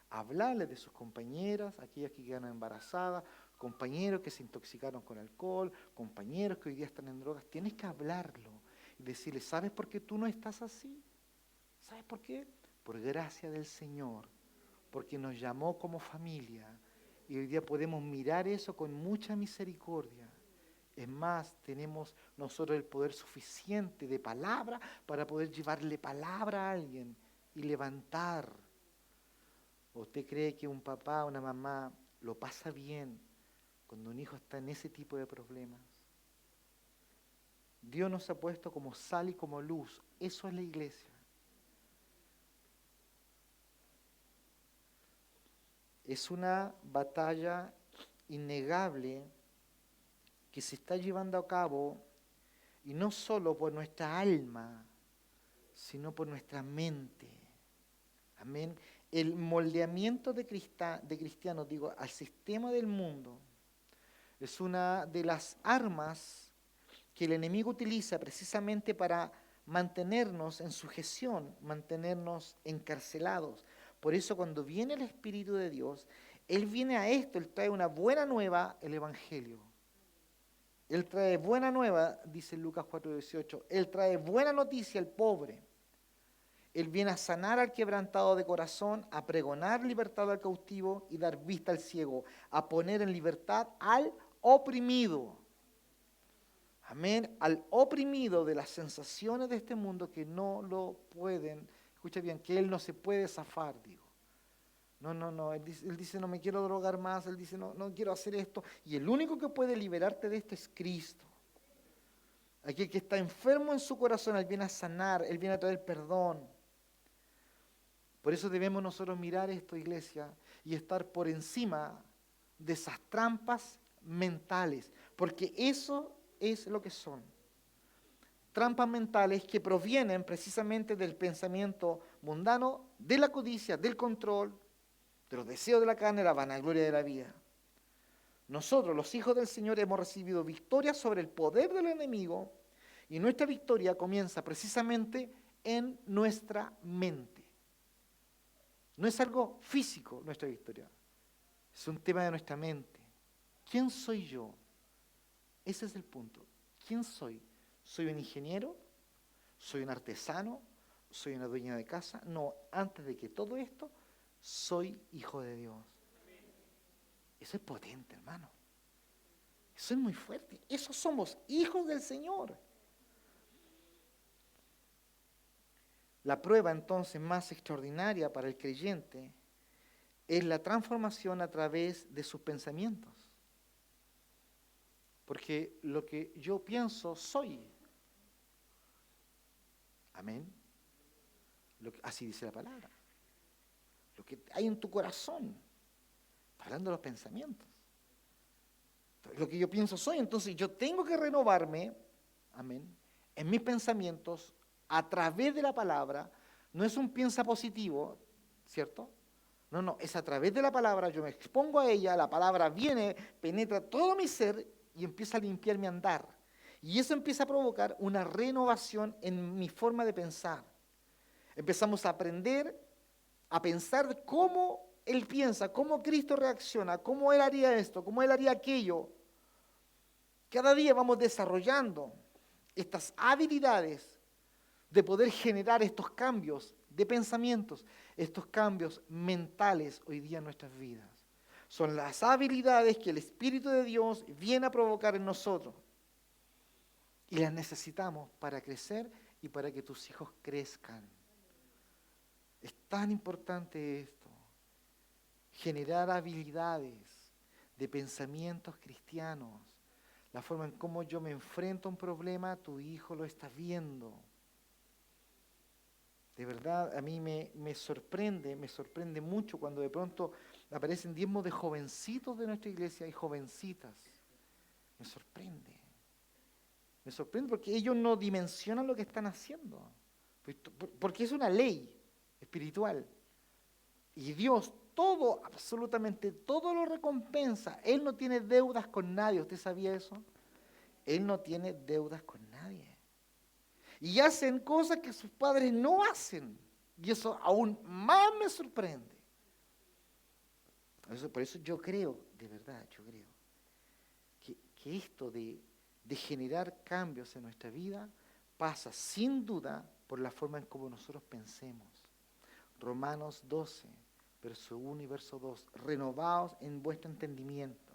[SPEAKER 1] hablarles de sus compañeras, aquellas que quedan embarazadas, compañeros que se intoxicaron con alcohol, compañeros que hoy día están en drogas. Tienes que hablarlo y decirles, ¿sabes por qué tú no estás así? ¿Sabes por qué? Por gracia del Señor, porque nos llamó como familia y hoy día podemos mirar eso con mucha misericordia. Es más, tenemos nosotros el poder suficiente de palabra para poder llevarle palabra a alguien y levantar. ¿Usted cree que un papá, una mamá lo pasa bien cuando un hijo está en ese tipo de problemas? Dios nos ha puesto como sal y como luz. Eso es la iglesia. Es una batalla innegable que se está llevando a cabo, y no solo por nuestra alma, sino por nuestra mente. Amén. El moldeamiento de cristianos, digo, al sistema del mundo, es una de las armas que el enemigo utiliza precisamente para mantenernos en sujeción, mantenernos encarcelados. Por eso cuando viene el Espíritu de Dios, Él viene a esto, Él trae una buena nueva, el Evangelio. Él trae buena nueva, dice Lucas 4:18, Él trae buena noticia al pobre. Él viene a sanar al quebrantado de corazón, a pregonar libertad al cautivo y dar vista al ciego, a poner en libertad al oprimido. Amén. Al oprimido de las sensaciones de este mundo que no lo pueden, escucha bien, que él no se puede zafar, digo. No, él dice, no me quiero drogar más, él dice, no quiero hacer esto. Y el único que puede liberarte de esto es Cristo. Aquel que está enfermo en su corazón, Él viene a sanar, Él viene a traer perdón. Por eso debemos nosotros mirar esto, iglesia, y estar por encima de esas trampas mentales, porque eso es lo que son. Trampas mentales que provienen precisamente del pensamiento mundano, de la codicia, del control, de los deseos de la carne, la vanagloria de la vida. Nosotros, los hijos del Señor, hemos recibido victoria sobre el poder del enemigo y nuestra victoria comienza precisamente en nuestra mente. No es algo físico nuestra victoria, es un tema de nuestra mente. ¿Quién soy yo? Ese es el punto. ¿Quién soy? ¿Soy un ingeniero? ¿Soy un artesano? ¿Soy una dueña de casa? No, antes de que todo esto, soy hijo de Dios. Eso es potente, hermano. Eso es muy fuerte. Eso somos hijos del Señor. La prueba entonces más extraordinaria para el creyente es la transformación a través de sus pensamientos. Porque lo que yo pienso, soy. Amén. Así dice la palabra. Lo que hay en tu corazón. Está hablando de los pensamientos. Lo que yo pienso soy. Entonces yo tengo que renovarme, amén, en mis pensamientos a través de la palabra. No es un piensa positivo, ¿cierto? No, es a través de la palabra, yo me expongo a ella, la palabra viene, penetra todo mi ser y empieza a limpiar mi andar. Y eso empieza a provocar una renovación en mi forma de pensar. Empezamos a aprender a pensar cómo Él piensa, cómo Cristo reacciona, cómo Él haría esto, cómo Él haría aquello. Cada día vamos desarrollando estas habilidades de poder generar estos cambios de pensamientos, estos cambios mentales hoy día en nuestras vidas. Son las habilidades que el Espíritu de Dios viene a provocar en nosotros. Y las necesitamos para crecer y para que tus hijos crezcan. Es tan importante esto. Generar habilidades de pensamientos cristianos. La forma en cómo yo me enfrento a un problema, tu hijo lo está viendo. De verdad, a mí me sorprende mucho cuando de pronto aparecen diezmos de jovencitos de nuestra iglesia y jovencitas. Me sorprende porque ellos no dimensionan lo que están haciendo. Porque es una ley espiritual. Y Dios todo, absolutamente todo lo recompensa. Él no tiene deudas con nadie. ¿Usted sabía eso? Él no tiene deudas con nadie. Y hacen cosas que sus padres no hacen. Y eso aún más me sorprende. Por eso yo creo, de verdad, yo creo, que esto de generar cambios en nuestra vida pasa sin duda por la forma en cómo nosotros pensemos. Romanos 12, verso 1 y verso 2. Renovaos en vuestro entendimiento.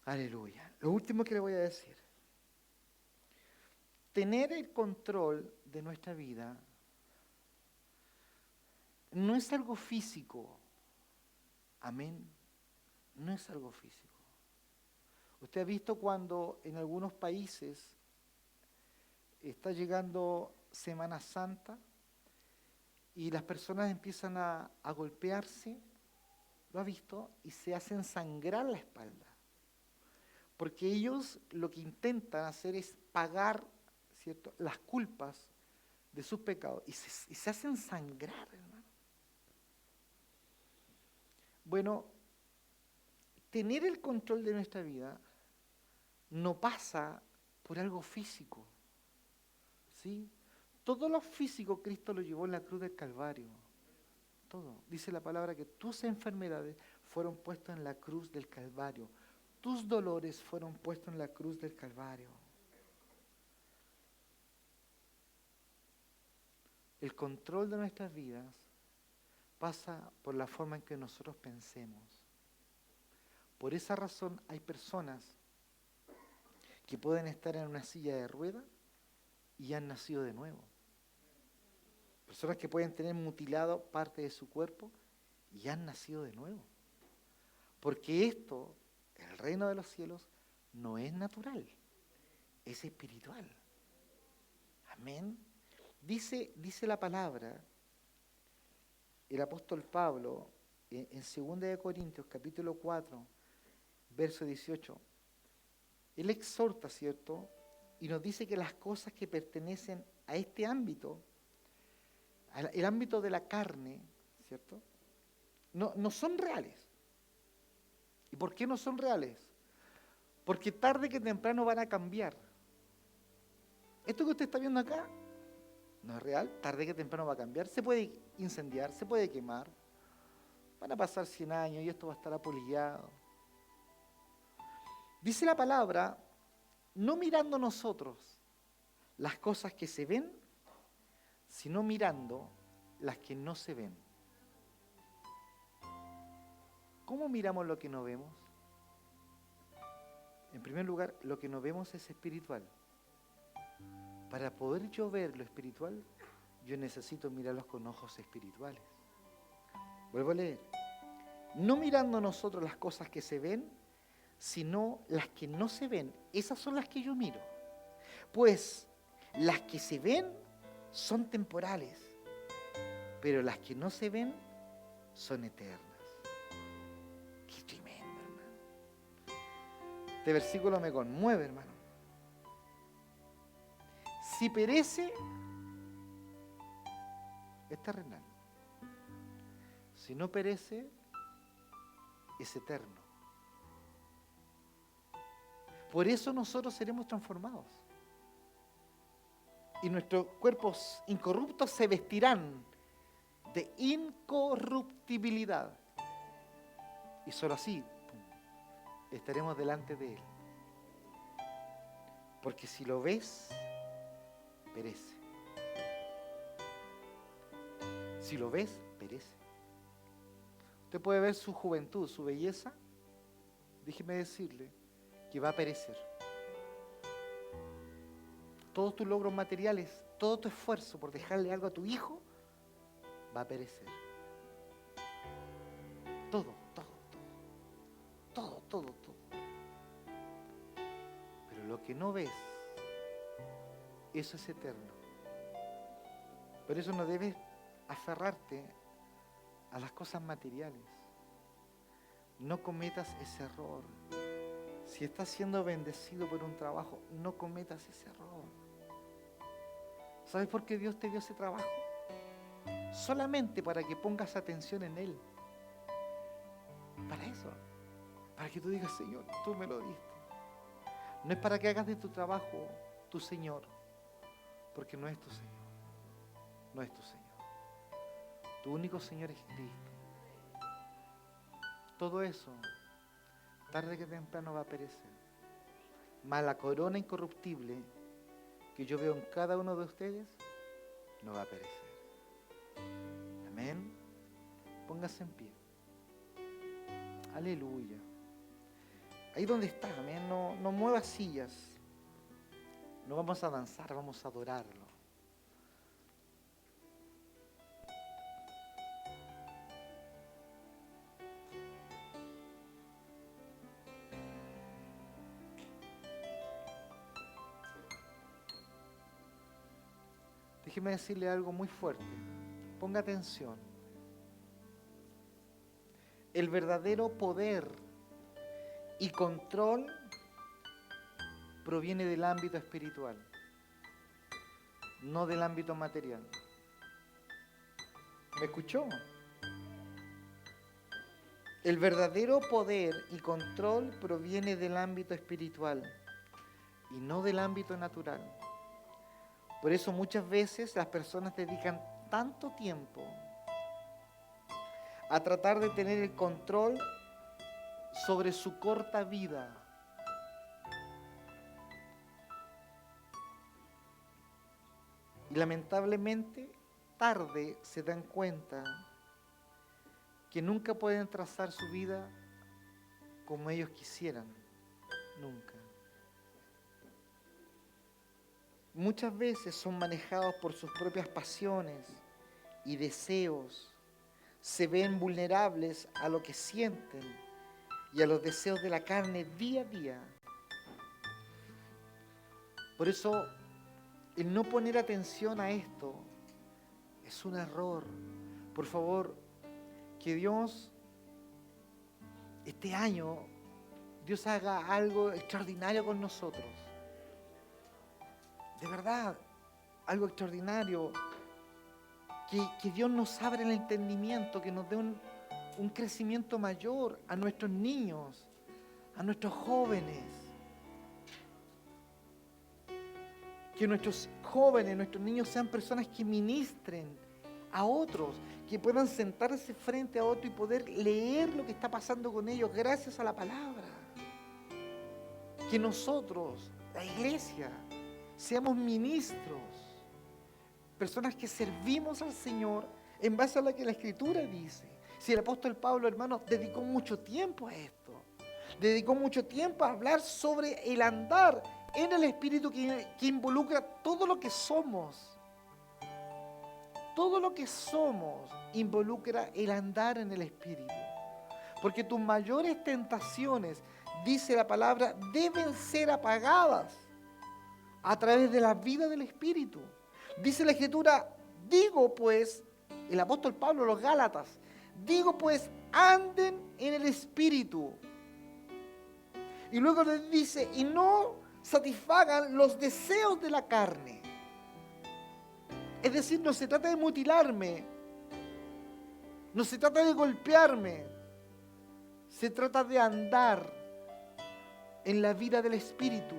[SPEAKER 1] Aleluya. Lo último que le voy a decir. Tener el control de nuestra vida no es algo físico. Amén. No es algo físico. Usted ha visto cuando en algunos países está llegando Semana Santa y las personas empiezan a golpearse, lo ha visto, y se hacen sangrar la espalda. Porque ellos lo que intentan hacer es pagar, ¿cierto?, las culpas de sus pecados y se hacen sangrar, hermano. Bueno, tener el control de nuestra vida no pasa por algo físico, ¿sí? Todo lo físico Cristo lo llevó en la cruz del Calvario. Todo. Dice la palabra que tus enfermedades fueron puestas en la cruz del Calvario. Tus dolores fueron puestos en la cruz del Calvario. El control de nuestras vidas pasa por la forma en que nosotros pensemos. Por esa razón hay personas que pueden estar en una silla de ruedas y han nacido de nuevo. Personas que pueden tener mutilado parte de su cuerpo y han nacido de nuevo. Porque esto, el reino de los cielos, no es natural, es espiritual. Amén. Dice la palabra, el apóstol Pablo, en 2 Corintios, capítulo 4, verso 18, él exhorta, ¿cierto? Y nos dice que las cosas que pertenecen a este ámbito, el ámbito de la carne, ¿cierto?, no son reales. ¿Y por qué no son reales? Porque tarde que temprano van a cambiar. Esto que usted está viendo acá no es real, tarde que temprano va a cambiar. Se puede incendiar, se puede quemar. Van a pasar 100 años y esto va a estar apolillado. Dice la palabra, no mirando nosotros las cosas que se ven, sino mirando las que no se ven. ¿Cómo miramos lo que no vemos? En primer lugar, lo que no vemos es espiritual. Para poder yo ver lo espiritual, yo necesito mirarlos con ojos espirituales. Vuelvo a leer. No mirando nosotros las cosas que se ven, sino las que no se ven. Esas son las que yo miro. Pues las que se ven son temporales, pero las que no se ven son eternas. Qué tremendo, hermano. Este versículo me conmueve, hermano. Si perece, es terrenal. Si no perece, es eterno. Por eso nosotros seremos transformados. Y nuestros cuerpos incorruptos se vestirán de incorruptibilidad. Y solo así estaremos delante de Él. Porque si lo ves, perece. Si lo ves, perece. Usted puede ver su juventud, su belleza. Déjeme decirle que va a perecer. Todos tus logros materiales, todo tu esfuerzo por dejarle algo a tu hijo, va a perecer. Todo. Pero lo que no ves, eso es eterno. Por eso no debes aferrarte a las cosas materiales. No cometas ese error. Si estás siendo bendecido por un trabajo, no cometas ese error. ¿Sabes por qué Dios te dio ese trabajo? Solamente para que pongas atención en Él. Para eso. Para que tú digas, Señor, tú me lo diste. No es para que hagas de tu trabajo tu Señor, porque no es tu Señor. No es tu Señor. Tu único Señor es Cristo. Todo eso, tarde que temprano va a perecer. Mas la corona incorruptible que yo veo en cada uno de ustedes no va a perecer. Amén. Póngase en pie. Aleluya. Ahí donde está, amén. No muevas sillas. No vamos a danzar, vamos a adorarlo. Déjeme decirle algo muy fuerte. Ponga atención. El verdadero poder y control proviene del ámbito espiritual, no del ámbito material. ¿Me escuchó? El verdadero poder y control proviene del ámbito espiritual y no del ámbito natural. Por eso muchas veces las personas dedican tanto tiempo a tratar de tener el control sobre su corta vida. Y lamentablemente, tarde se dan cuenta que nunca pueden trazar su vida como ellos quisieran. Nunca. Muchas veces son manejados por sus propias pasiones y deseos. Se ven vulnerables a lo que sienten y a los deseos de la carne día a día. Por eso, el no poner atención a esto es un error. Por favor, que Dios, este año, Dios haga algo extraordinario con nosotros. De verdad, algo extraordinario. Que Dios nos abra el entendimiento, que nos dé un crecimiento mayor a nuestros niños, a nuestros jóvenes. Que nuestros jóvenes, nuestros niños sean personas que ministren a otros, que puedan sentarse frente a otro y poder leer lo que está pasando con ellos gracias a la palabra. Que nosotros, la iglesia, seamos ministros, personas que servimos al Señor en base a lo que la Escritura dice. Si el apóstol Pablo, hermanos, dedicó mucho tiempo a esto, dedicó mucho tiempo a hablar sobre el andar en el Espíritu que involucra todo lo que somos. Todo lo que somos involucra el andar en el Espíritu. Porque tus mayores tentaciones, dice la palabra, deben ser apagadas a través de la vida del Espíritu. Dice la Escritura, digo pues, el apóstol Pablo, los Gálatas, digo pues, anden en el Espíritu. Y luego les dice, y no satisfagan los deseos de la carne. Es decir, no se trata de mutilarme, no se trata de golpearme, se trata de andar en la vida del Espíritu,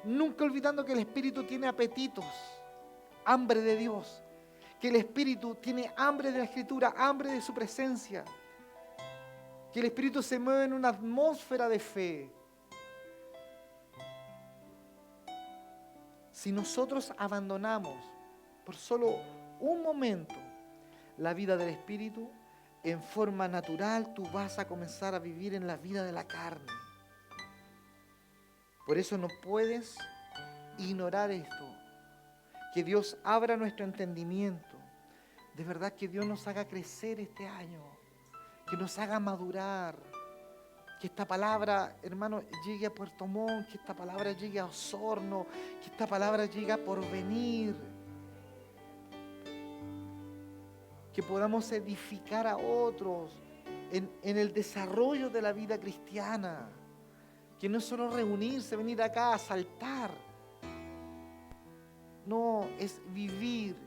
[SPEAKER 1] nunca olvidando que el Espíritu tiene apetitos, hambre de Dios, que el Espíritu tiene hambre de la Escritura, hambre de su presencia, que el Espíritu se mueve en una atmósfera de fe. Si nosotros abandonamos por solo un momento la vida del Espíritu, en forma natural tú vas a comenzar a vivir en la vida de la carne. Por eso no puedes ignorar esto. Que Dios abra nuestro entendimiento. De verdad que Dios nos haga crecer este año. Que nos haga madurar. Que esta palabra, hermano, llegue a Puerto Montt. Que esta palabra llegue a Osorno. Que esta palabra llegue a Porvenir. Que podamos edificar a otros en el desarrollo de la vida cristiana. Que no es solo reunirse, venir acá a saltar. No, es vivir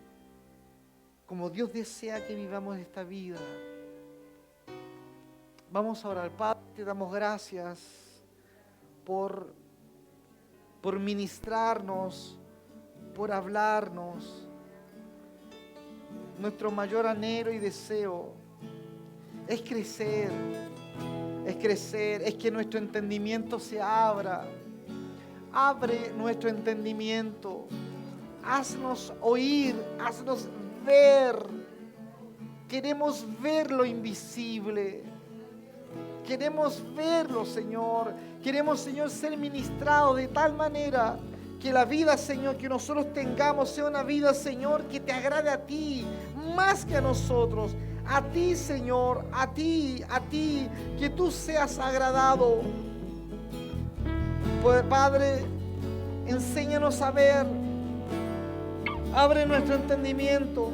[SPEAKER 1] como Dios desea que vivamos esta vida. Vamos a orar. Padre, te damos gracias por ministrarnos, por hablarnos. Nuestro mayor anhelo y deseo es crecer, es que nuestro entendimiento se abra. Abre nuestro entendimiento. Haznos oír, haznos ver. Queremos ver lo invisible. Queremos verlo, Señor. Queremos, Señor, ser ministrados de tal manera que la vida, Señor, que nosotros tengamos sea una vida, Señor, que te agrade a ti, más que a nosotros. A ti, Señor, a ti, que tú seas agradado. Pues, Padre, enséñanos a ver. Abre nuestro entendimiento.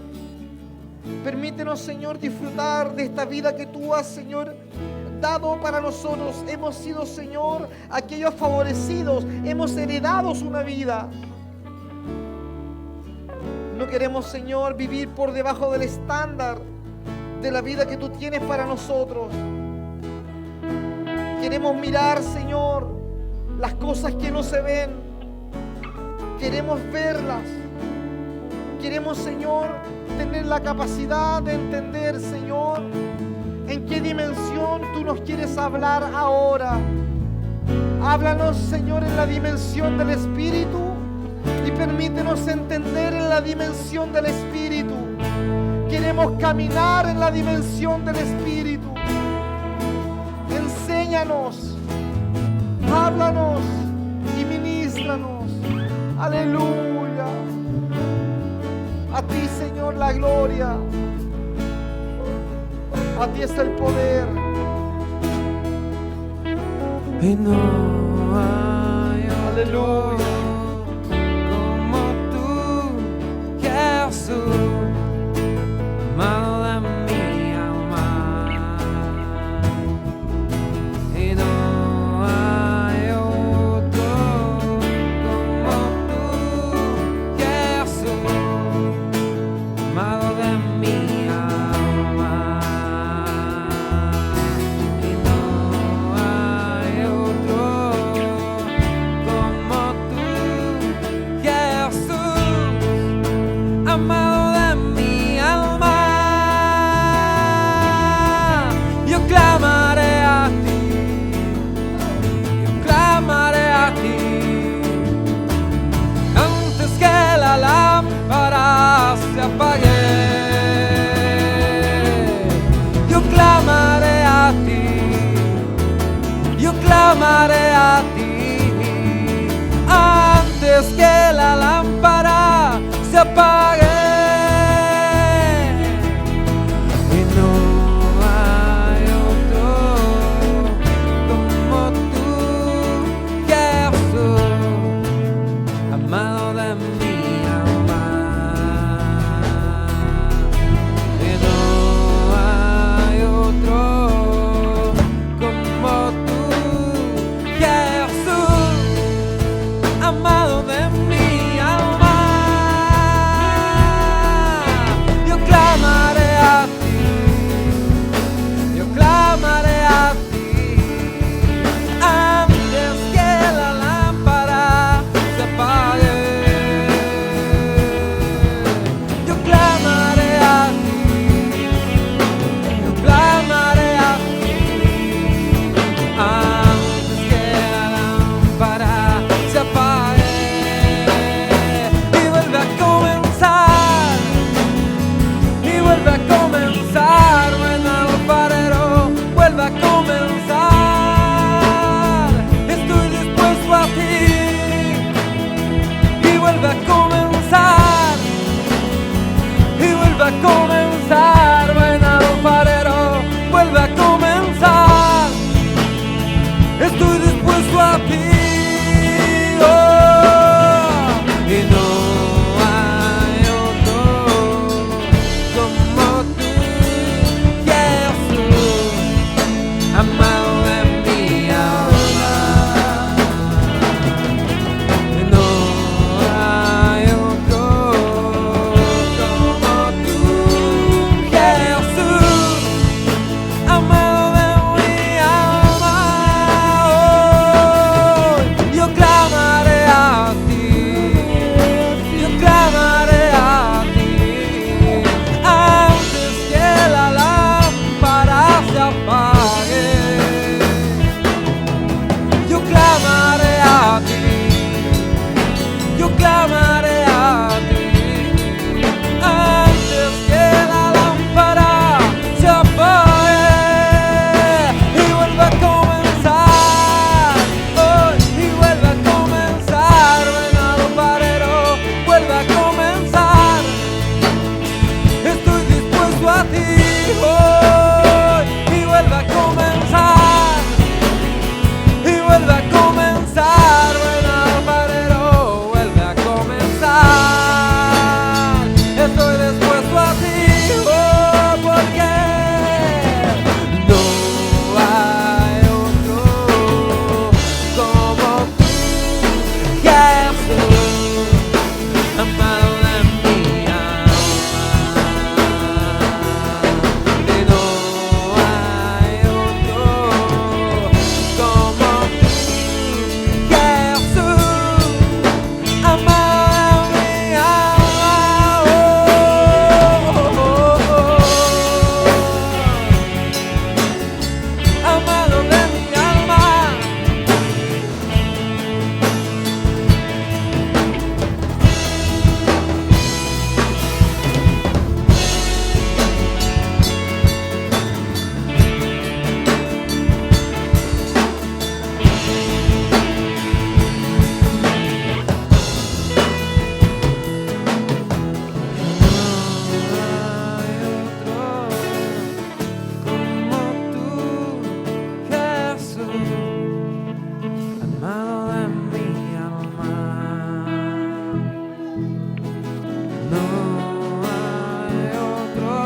[SPEAKER 1] Permítenos, Señor, disfrutar de esta vida que tú has, Señor, dado para nosotros. Hemos sido, Señor, aquellos favorecidos. Hemos heredado una vida. No queremos, Señor, vivir por debajo del estándar de la vida que tú tienes para nosotros. Queremos mirar, Señor, las cosas que no se ven. Queremos verlas. Queremos, Señor, tener la capacidad de entender, Señor, en qué dimensión tú nos quieres hablar ahora. Háblanos, Señor, en la dimensión del Espíritu y permítenos entender en la dimensión del Espíritu. Queremos caminar en la dimensión del Espíritu. Enséñanos, háblanos y ministranos. Aleluya. A ti, Señor, la gloria. A ti es el poder.
[SPEAKER 2] Y no hay
[SPEAKER 1] Aleluya.
[SPEAKER 2] como tú, Jesús, amado de mi alma. Y no hay otro como tú, Jesús, amado de mi alma. Y no hay otro como tú, Jesús, amado de mi alma. Yo clamaré a ti, yo clamaré a ti, antes que la lámpara se apague. Yo clamaré a ti, yo clamaré a ti, antes que la lámpara se apague. Y no hay otro como tú, Jesús, amado de mi alma. Y no hay otro como tú, Jesús, amado de mi alma. estoy dispuesto a ti. Oh, y no hay otro como tú, Jesús, amado de mi alma. Y no hay otro como tú, Jesús, amado de mi alma. Hoy yo clamaré a ti, yo clamaré a ti, antes que la lámpara se apague. Yo clamaré a ti, yo clamaré a ti, antes que la lámpara se apague y vuelva a comenzar. Hoy y vuelva a comenzar, venado parero, vuelve a comenzar. Estoy dispuesto a ti. Hoy y vuelve a comenzar, y vuelve a comenzar, venado parero, vuelve a comenzar. Estoy dispuesto a ti, oh, porque no hay otro como tú, Jesús, amado de mi alma. Y no hay otro como tú, Jesús, amado de mi alma. Amado de mi alma. Como tú, Jesús, amado de mi alma. No hay otro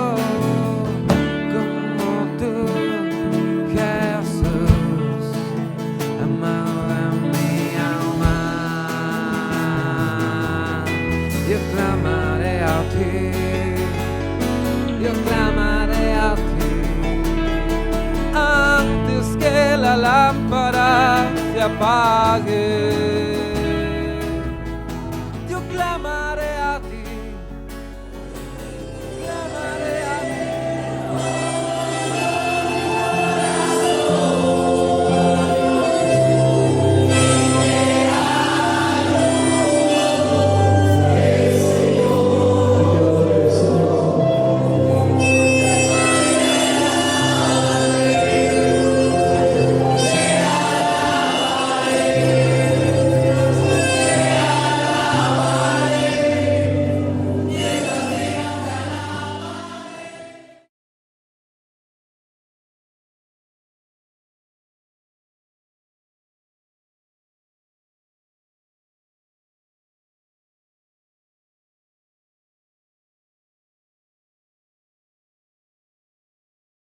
[SPEAKER 2] como tú, Jesús, amado de mi alma. Yo clamaré a ti, yo clamaré a ti, antes que la lámpara se apague.